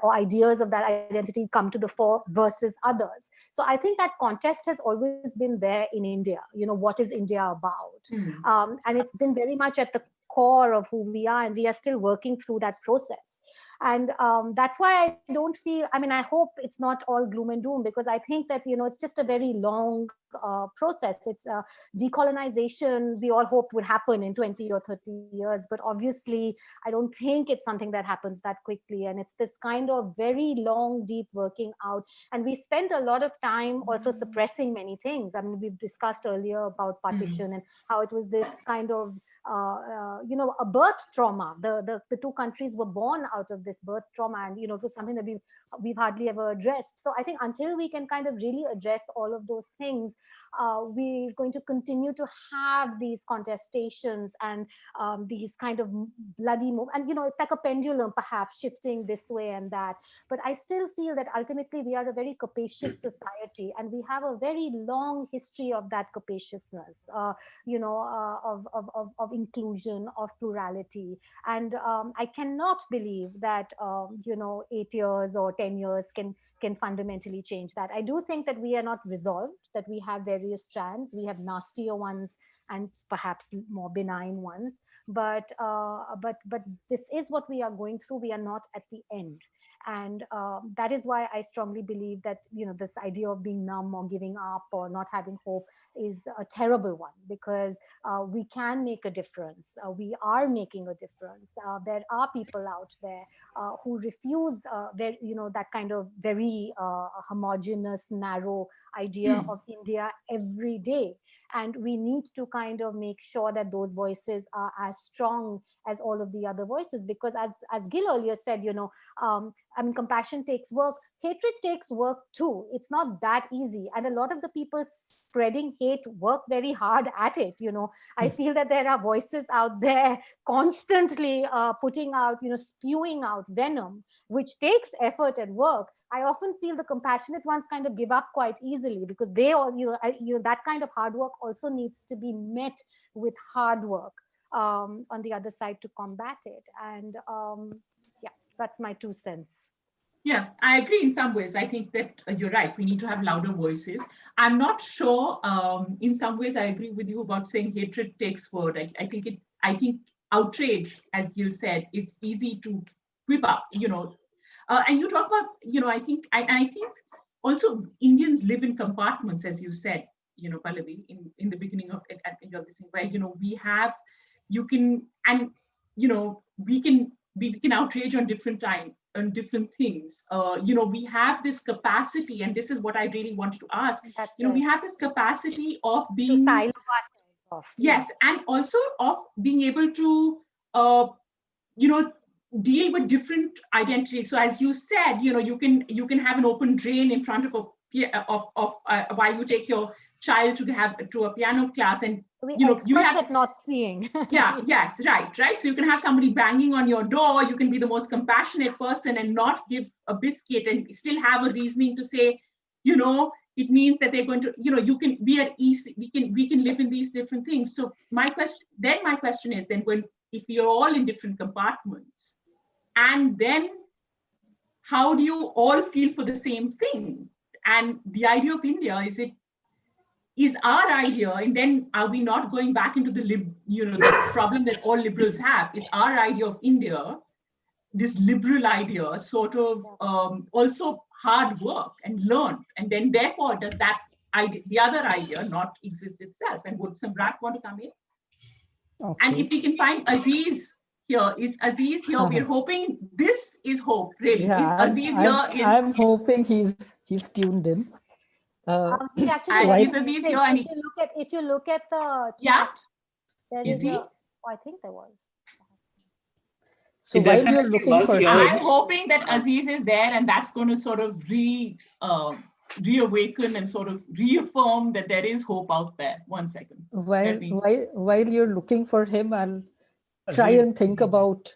or ideas of that identity come to the fore versus others. So I think that contest has always been there in India. What is India about? And it's been very much at the core of who we are, and we are still working through that process. And that's why I don't feel, I hope it's not all gloom and doom, because I think that, it's just a very long process. It's decolonization we all hoped would happen in 20 or 30 years, but obviously I don't think it's something that happens that quickly. And it's this kind of very long, deep working out. And we spent a lot of time also suppressing many things. We've discussed earlier about partition and how it was this kind of a birth trauma. The two countries were born out of this birth trauma, and it was something that we've hardly ever addressed. So I think until we can kind of really address all of those things, we're going to continue to have these contestations and these kind of bloody and it's like a pendulum perhaps shifting this way and that. But I still feel that ultimately we are a very capacious society, and we have a very long history of that capaciousness, of inclusion, of plurality. And I cannot believe that 8 years or 10 years can fundamentally change that. I do think that we are not resolved, that we have various strands. We have nastier ones and perhaps more benign ones, but this is what we are going through. We are not at the end. And that is why I strongly believe that, this idea of being numb or giving up or not having hope is a terrible one, because we can make a difference. We are making a difference. There are people out there who refuse that kind of very homogeneous, narrow idea of India every day. And we need to kind of make sure that those voices are as strong as all of the other voices, because as Gill earlier said, compassion takes work. Hatred takes work too. It's not that easy. And a lot of the people spreading hate work very hard at it. I feel that there are voices out there constantly putting out, spewing out venom, which takes effort and work. I often feel the compassionate ones kind of give up quite easily, because they all, that kind of hard work also needs to be met with hard work on the other side to combat it. And yeah, that's my 2 cents. Yeah, I agree in some ways. I think that you're right. We need to have louder voices. I'm not sure. In some ways, I agree with you about saying hatred takes word. I think outrage, as Gill said, is easy to whip up. And you talk about, I think also Indians live in compartments, as you said, Pallavi, in the beginning of it, this thing, where we can outrage on different time. On different things. We have this capacity, and this is what I really wanted to ask. That's right. We have this capacity of being to silo ourselves off. Yes, and also of being able to deal with different identities. So as you said, you can have an open drain in front of while you take your child to a piano class, and you have at not seeing. Yes, right. So you can have somebody banging on your door. You can be the most compassionate person and not give a biscuit, and still have a reasoning to say, it means that they're going to, we can live in these different things. So my question is then, if you're all in different compartments, and then how do you all feel for the same thing? And the idea of India is our idea, and then are we not going back into the problem that all liberals have? Is our idea of India, this liberal idea, sort of also hard work and learned, and then therefore does that idea, the other idea, not exist itself? And would Samrat want to come in? Okay. And if we can find Aziz here, is Aziz here? We're hoping this is hope, really. Yeah, I'm hoping he's tuned in. He actually if you look at the chat, there is I think there was. So while you're looking for him, I'm hoping that Aziz is there, and that's going to sort of reawaken and sort of reaffirm that there is hope out there. 1 second. While you're looking for him, I'll try and think about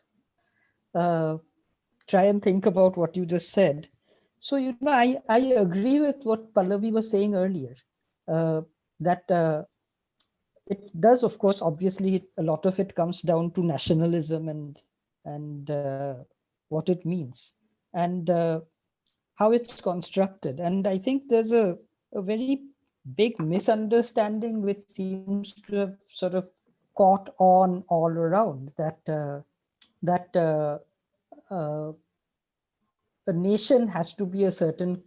what you just said. So, I agree with what Pallavi was saying earlier, that it does, of course, obviously, a lot of it comes down to nationalism and what it means and how it's constructed. And I think there's a very big misunderstanding which seems to have sort of caught on all around, that a nation has to be a certain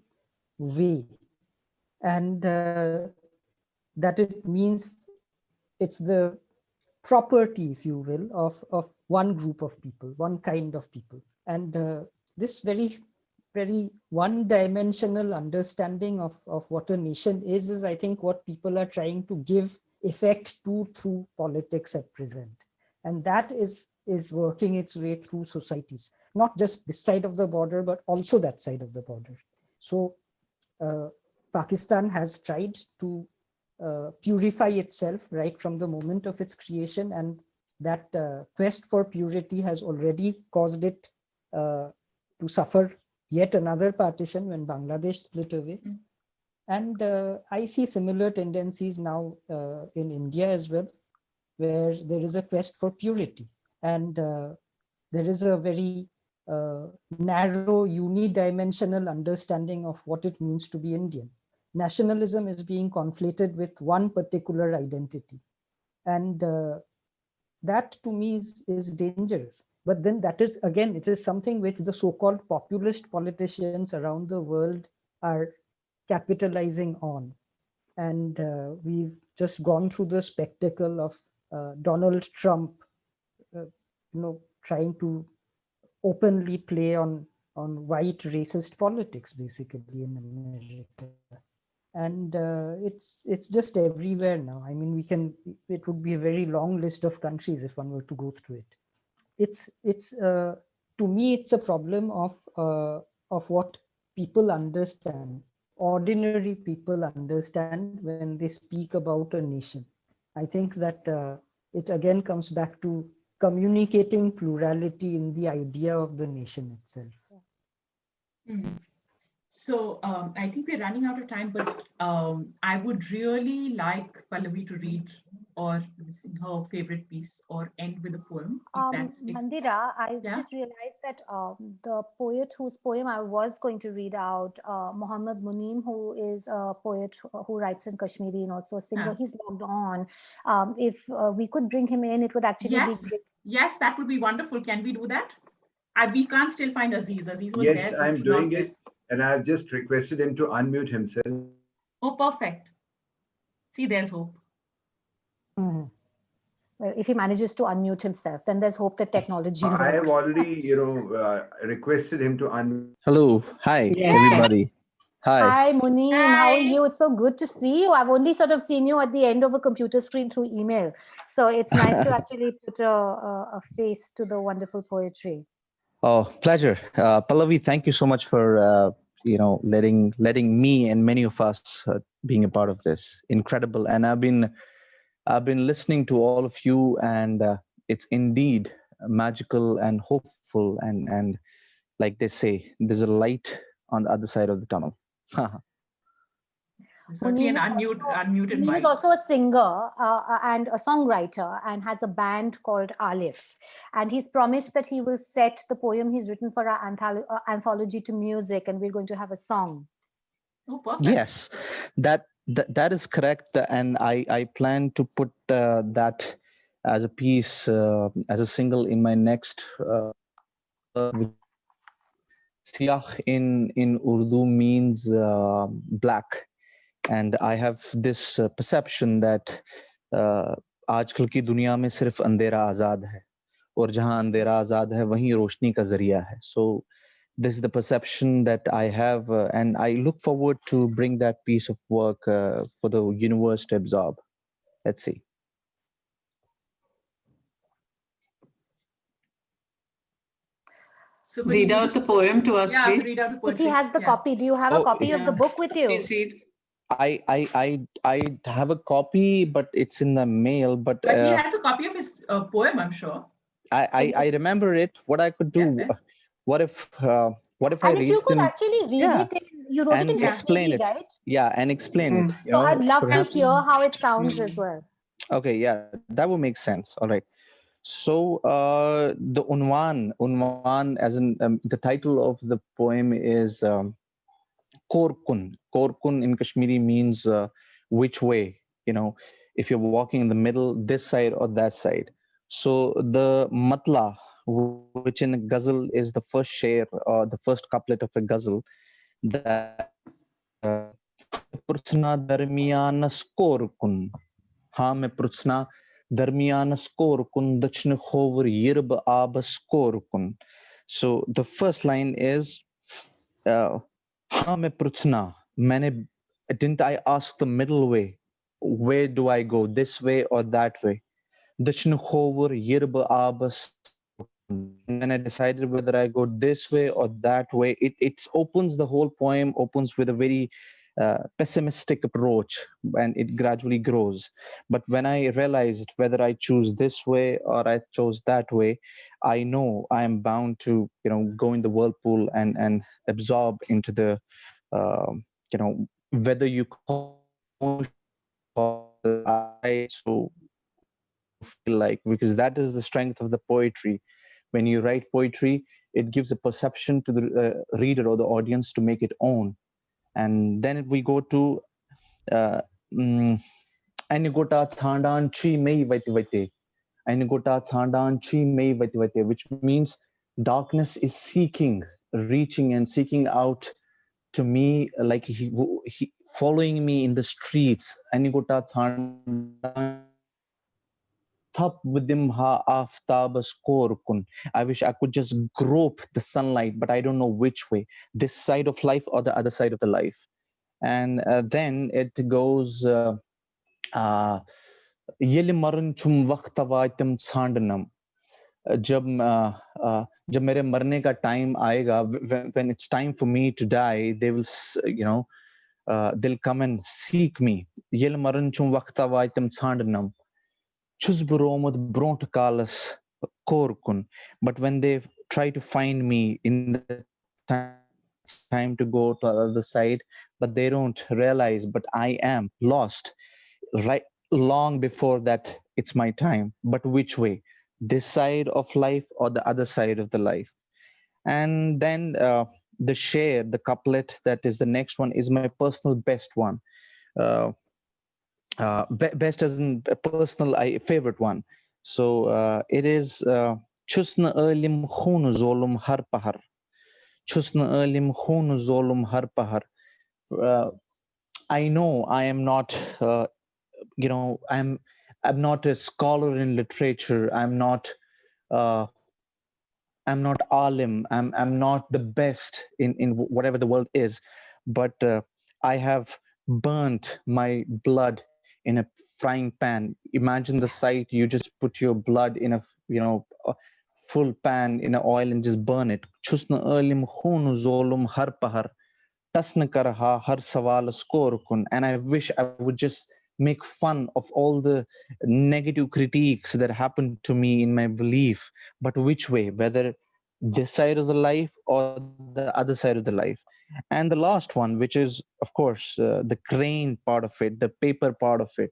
way, and that it means it's the property, if you will, of one group of people, one kind of people. And this very, very one-dimensional understanding of what a nation is, I think, what people are trying to give effect to through politics at present. And that is working its way through societies, not just this side of the border, but also that side of the border. So Pakistan has tried to purify itself right from the moment of its creation, and that quest for purity has already caused it to suffer yet another partition when Bangladesh split away. And I see similar tendencies now in India as well, where there is a quest for purity, and there is a very narrow, unidimensional understanding of what it means to be Indian. Nationalism is being conflated with one particular identity. And that to me is dangerous. But then that is, again, it is something which the so-called populist politicians around the world are capitalizing on. And we've just gone through the spectacle of Donald Trump, trying to openly play on white racist politics, basically, in America. And it's just everywhere now. I mean, it would be a very long list of countries if one were to go through it. It's to me, it's a problem of what people understand, ordinary people understand when they speak about a nation. I think that it again comes back to communicating plurality in the idea of the nation itself. Mm. So I think we're running out of time, but I would really like Pallavi to read or sing her favorite piece or end with a poem. Mandira, I Yeah? just realized that the poet whose poem I was going to read out, Muhammad Muneem, who is a poet who writes in Kashmiri and also a singer, Yeah. he's logged on. If we could bring him in, it would actually be great. Yes, that would be wonderful. Can we do that? We can't still find Aziz. Aziz was there. Yes, I'm doing it. And I've just requested him to unmute himself. Oh, perfect. See, there's hope. Well, if he manages to unmute himself, then there's hope that technology works. I have already, requested him to unmute. Hello. Hi, Yes. everybody. Hi. Hi, Muneem. Hi. How are you? It's so good to see you. I've only sort of seen you at the end of a computer screen through email. So it's nice to actually put a face to the wonderful poetry. Oh, pleasure. Pallavi, thank you so much for, letting me and many of us being a part of this. Incredible. And I've been listening to all of you, and it's indeed magical and hopeful. And like they say, there's a light on the other side of the tunnel. Certainly an Muneem unmuted is mic. also a singer and a songwriter and has a band called Alif. And he's promised that he will set the poem he's written for our anthology to music, and we're going to have a song. Oh, perfect. Yes, that is correct. And I plan to put that as a piece, as a single in my next Siyah in Urdu means black. And I have this perception that आजकल की दुनिया में सिर्फ अंधेरा आजाद है, और जहां अंधेरा आजाद है वहीं रोशनी का जरिया है. So this is the perception that I have, and I look forward to bring that piece of work for the universe to absorb. Let's see. So Read out the poem to us, yeah, please. read out the poem. If he has the copy, do you have a copy of the book with you? Please read. I have a copy, but it's in the mail. But he has a copy of his poem, I'm sure. I remember it. What I could do? Yeah. What if And if you could actually read it, you wrote it in explain Kashmiri, it, right? yeah, and explain it. So I'd love perhaps. to hear how it sounds as well. Okay, yeah, that would make sense. All right. So the unwan, as in the title of the poem is Korkun. Korkun in Kashmiri means which way, if you're walking in the middle, this side or that side. So the matla, which in a ghazal is the first sher or the first couplet of a ghazal, that Prutsna darmiyan skor kun. Ha me prutsna darmiyan skor kun dachne khover yirb ab skor kun. So the first line is Ha me prutsna. Didn't I ask the middle way? Where do I go? This way or that way? Dachne khover yirb ab. And then I decided whether I go this way or that way. It opens, the whole poem opens with a very pessimistic approach, and it gradually grows. But when I realized whether I choose this way or I chose that way, I know I am bound to, go in the whirlpool and absorb into the, whether you call I so feel like, because that is the strength of the poetry. When you write poetry, it gives a perception to the reader or the audience to make it own. And then if we go to Anigota Thandan Chi Mei Vaiti. which means darkness is seeking, reaching and seeking out to me, like he following me in the streets. I wish I could just grope the sunlight, but I don't know which way, this side of life or the other side of the life. And then it goes, जब मेरे मरने का time आएगा, when it's time for me to die, they will, they'll come and seek me. Yel maran chum waqta vaitam tsandnam chus buromud bront kalas korkun. But when they try to find me in the time to go to the other side, but they don't realize, but I am lost right long before that it's my time. But which way? This side of life or the other side of the life? And then the share, the couplet that is the next one, is my personal best one. Best as in personal, favorite one. So it is Chusna earlim khunu zolum har pahar. Chusna earlim khunu zolum har pahar. I know I am not, I'm not a scholar in literature. I'm not alim. I'm not the best in whatever the world is, but I have burnt my blood in a frying pan. Imagine the sight: you just put your blood in a a full pan in oil and just burn it. Chusna earlim khunu zolum har pahar. Tasna karha har sawal skor kun. And I wish I would just make fun of all the negative critiques that happened to me in my belief, but which way, whether this side of the life or the other side of the life. And the last one, which is of course the crane part of it, the paper part of it,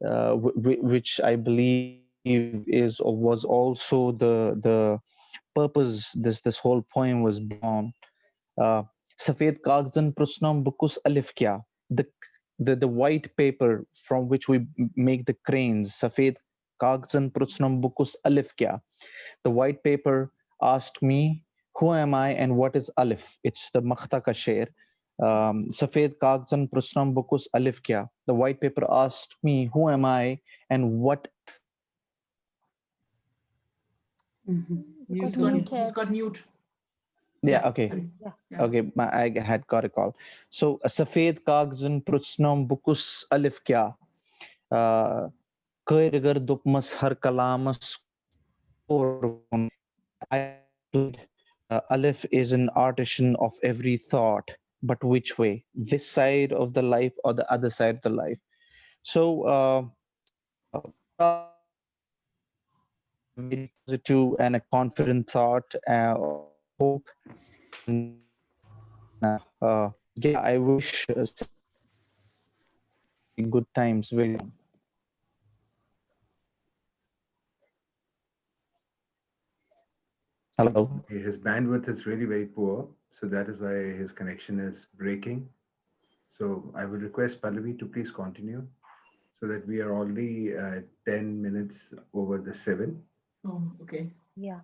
which I believe is or was also the purpose this whole poem was born. Safed kagzan prusnam bukus alif kya, the white paper from which we make the cranes. Safed kagzan prusnam bukus alif kya. The white paper asked me, who am I and what is alif? It's the makhta ka sher. Safed kagzan prusnam bukus alif kya. The white paper asked me, who am I and what. He's got mute. Yeah, okay. Yeah. Okay, I had got a call. So Safed kagzan prusnam bukus alif kya. Kairgar dupmas har kalamas. Aleph is an artisan of every thought, but which way? This side of the life or the other side of the life? So very positive and a confident thought, hope. Yeah, I wish good times very long. Hello. His bandwidth is really very poor, so that is why his connection is breaking. So I would request Pallavi to please continue, so that we are already 10 minutes over the 7. Oh, okay. Yeah.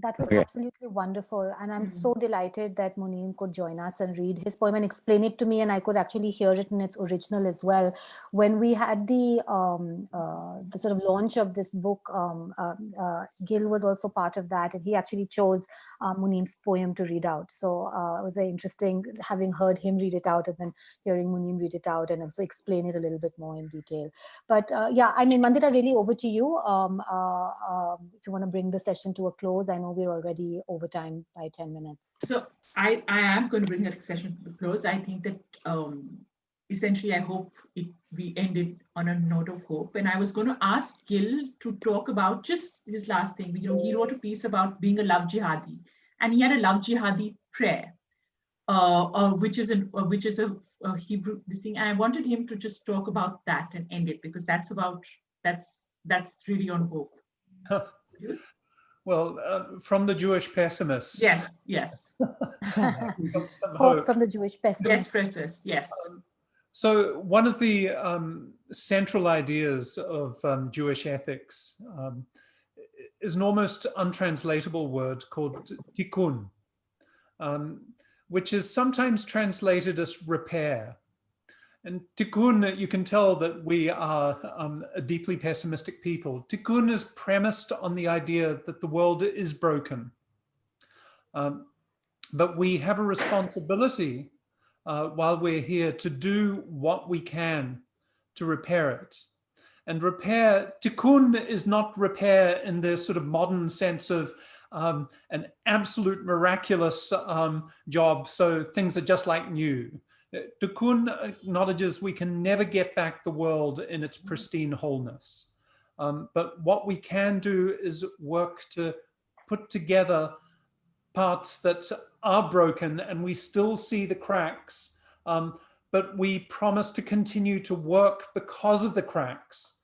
That was absolutely wonderful. And I'm so delighted that Muneem could join us and read his poem and explain it to me. And I could actually hear it in its original as well. When we had the sort of launch of this book, Gill was also part of that. And he actually chose Muneem's poem to read out. So it was very interesting having heard him read it out and then hearing Muneem read it out and also explain it a little bit more in detail. But yeah, I mean, Mandira, really over to you. If you want to bring the session to a close, I know we're already over time by 10 minutes. So I am going to bring that session to a close. I think that essentially I hope we ended on a note of hope. And I was going to ask Gill to talk about just his last thing. He wrote a piece about being a love jihadi, and he had a love jihadi prayer, which is a Hebrew thing. And I wanted him to just talk about that and end it, because that's really on hope. Well, from the Jewish pessimist. Yes. Hope from the Jewish pessimist. Yes, yes. So one of the central ideas of Jewish ethics is an almost untranslatable word called tikkun, which is sometimes translated as repair. And tikkun, you can tell that we are a deeply pessimistic people. Tikkun is premised on the idea that the world is broken. But we have a responsibility while we're here to do what we can to repair it. And repair, tikkun is not repair in the sort of modern sense of an absolute miraculous job, so things are just like new. Tikkun acknowledges we can never get back the world in its pristine wholeness. But what we can do is work to put together parts that are broken and we still see the cracks, but we promise to continue to work because of the cracks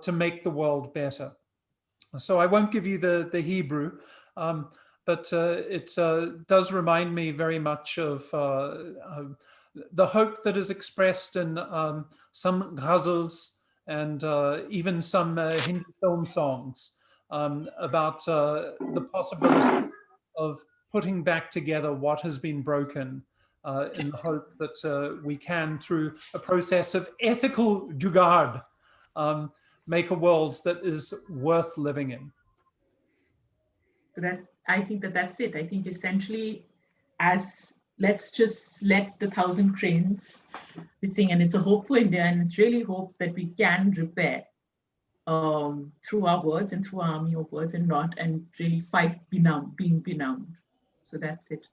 to make the world better. So I won't give you the Hebrew, but it does remind me very much of the hope that is expressed in some ghazals and even some Hindi film songs about the possibility of putting back together what has been broken in the hope that we can, through a process of ethical jugaad, make a world that is worth living in. So that, I think that's it. I think essentially, as let's just let the 1,000 cranes be sing, and it's a hope for India, and it's really hope that we can repair through our words and through our army of words, and really fight being benumbed. So that's it.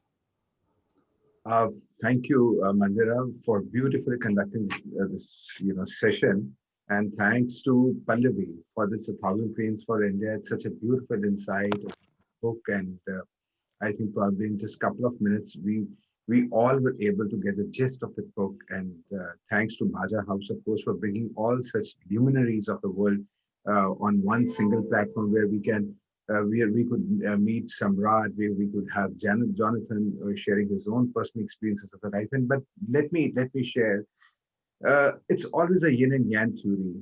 Thank you, Mandira, for beautifully conducting this session, and thanks to Pallavi for this 1,000 Cranes for India. It's such a beautiful insight of the book, and I think probably in just a couple of minutes we all were able to get the gist of the book. And thanks to Majha House, of course, for bringing all such luminaries of the world on one single platform where we can. We could meet Samrat, where we could have Jonathan sharing his own personal experiences of the life. But let me share. It's always a yin and yang theory.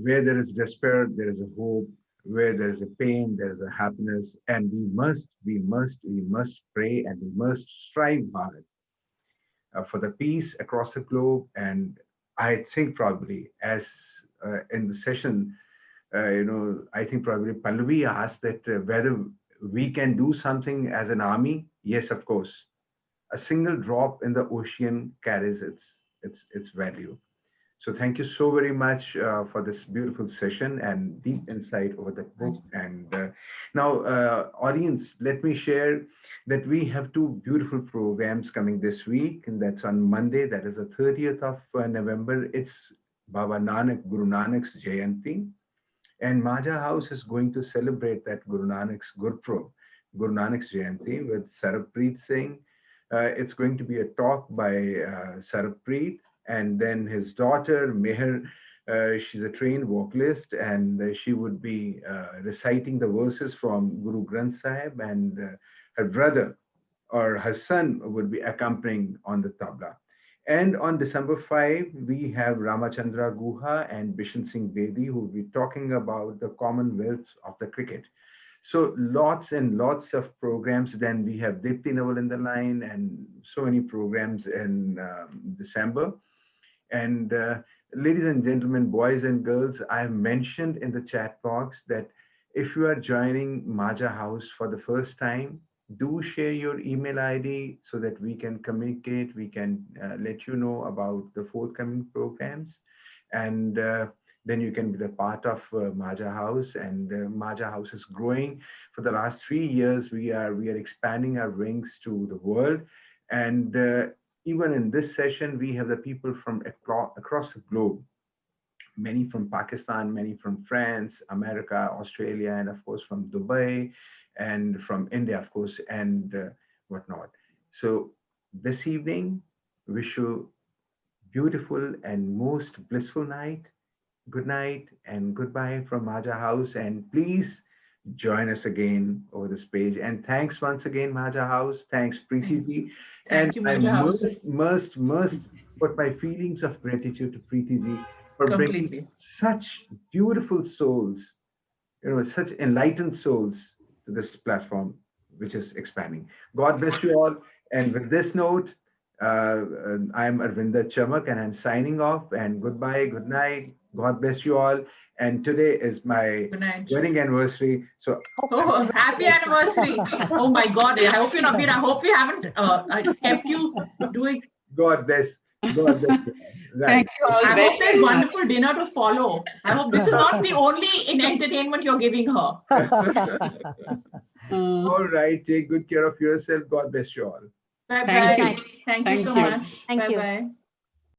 Where there is despair, there is a hope. Where there is a pain, there is a happiness. And we must pray, and we must strive hard for the peace across the globe. And I think probably, as in the session, I think probably Pallavi asked that whether we can do something as an army. Yes, of course. A single drop in the ocean carries its value. So thank you so very much for this beautiful session and deep insight over the book. And now, audience, let me share that we have two beautiful programs coming this week, and that's on Monday, that is the 30th of November. It's Baba Nanak, Guru Nanak's Jayanti. And Majha House is going to celebrate that Guru Nanak's Gurpurab, Guru Nanak's Jayanti, with Sarabpreet Singh. It's going to be a talk by Sarabpreet, and then his daughter, Meher, she's a trained vocalist, and she would be reciting the verses from Guru Granth Sahib, and her brother or her son would be accompanying on the tabla. And on December 5, we have Ramachandra Guha and Bishan Singh Bedi, who will be talking about the commonwealth of the cricket. So lots and lots of programs. Then we have Dipti Naval in the line, and so many programs in December. And ladies and gentlemen, boys and girls, I have mentioned in the chat box that if you are joining Majha House for the first time, do share your email ID so that we can communicate, we can let you know about the forthcoming programs, and then you can be the part of Majha House. And Majha House is growing. For the last 3 years, we are expanding our wings to the world. And even in this session, we have the people from across the globe, many from Pakistan, many from France, America, Australia, and of course from Dubai, and from India, of course, and whatnot. So this evening, wish you beautiful and most blissful night. Good night and goodbye from Majha House. And please join us again over this page. And thanks once again, Majha House. Thanks, Preeti ji. Thank you, I Majha House. must put my feelings of gratitude to Preeti ji for bringing Completely. such beautiful souls, such enlightened souls to this platform, which is expanding. God bless you all. And with this note, I'm Arvinder Chamak and I'm signing off, and goodbye, good night. God bless you all. And today is my Good night. wedding anniversary. So Oh, happy anniversary. Oh my God. I hope you're not being, I hope we haven't kept you doing. God bless. God bless you. Right. Thank you all I very, hope there's very much. wonderful dinner to follow. I hope this is not the only in entertainment you're giving her. All right. Take good care of yourself. God bless you all. Bye Thank bye. you. Thank you Thank so you. much. Thank Bye you. bye.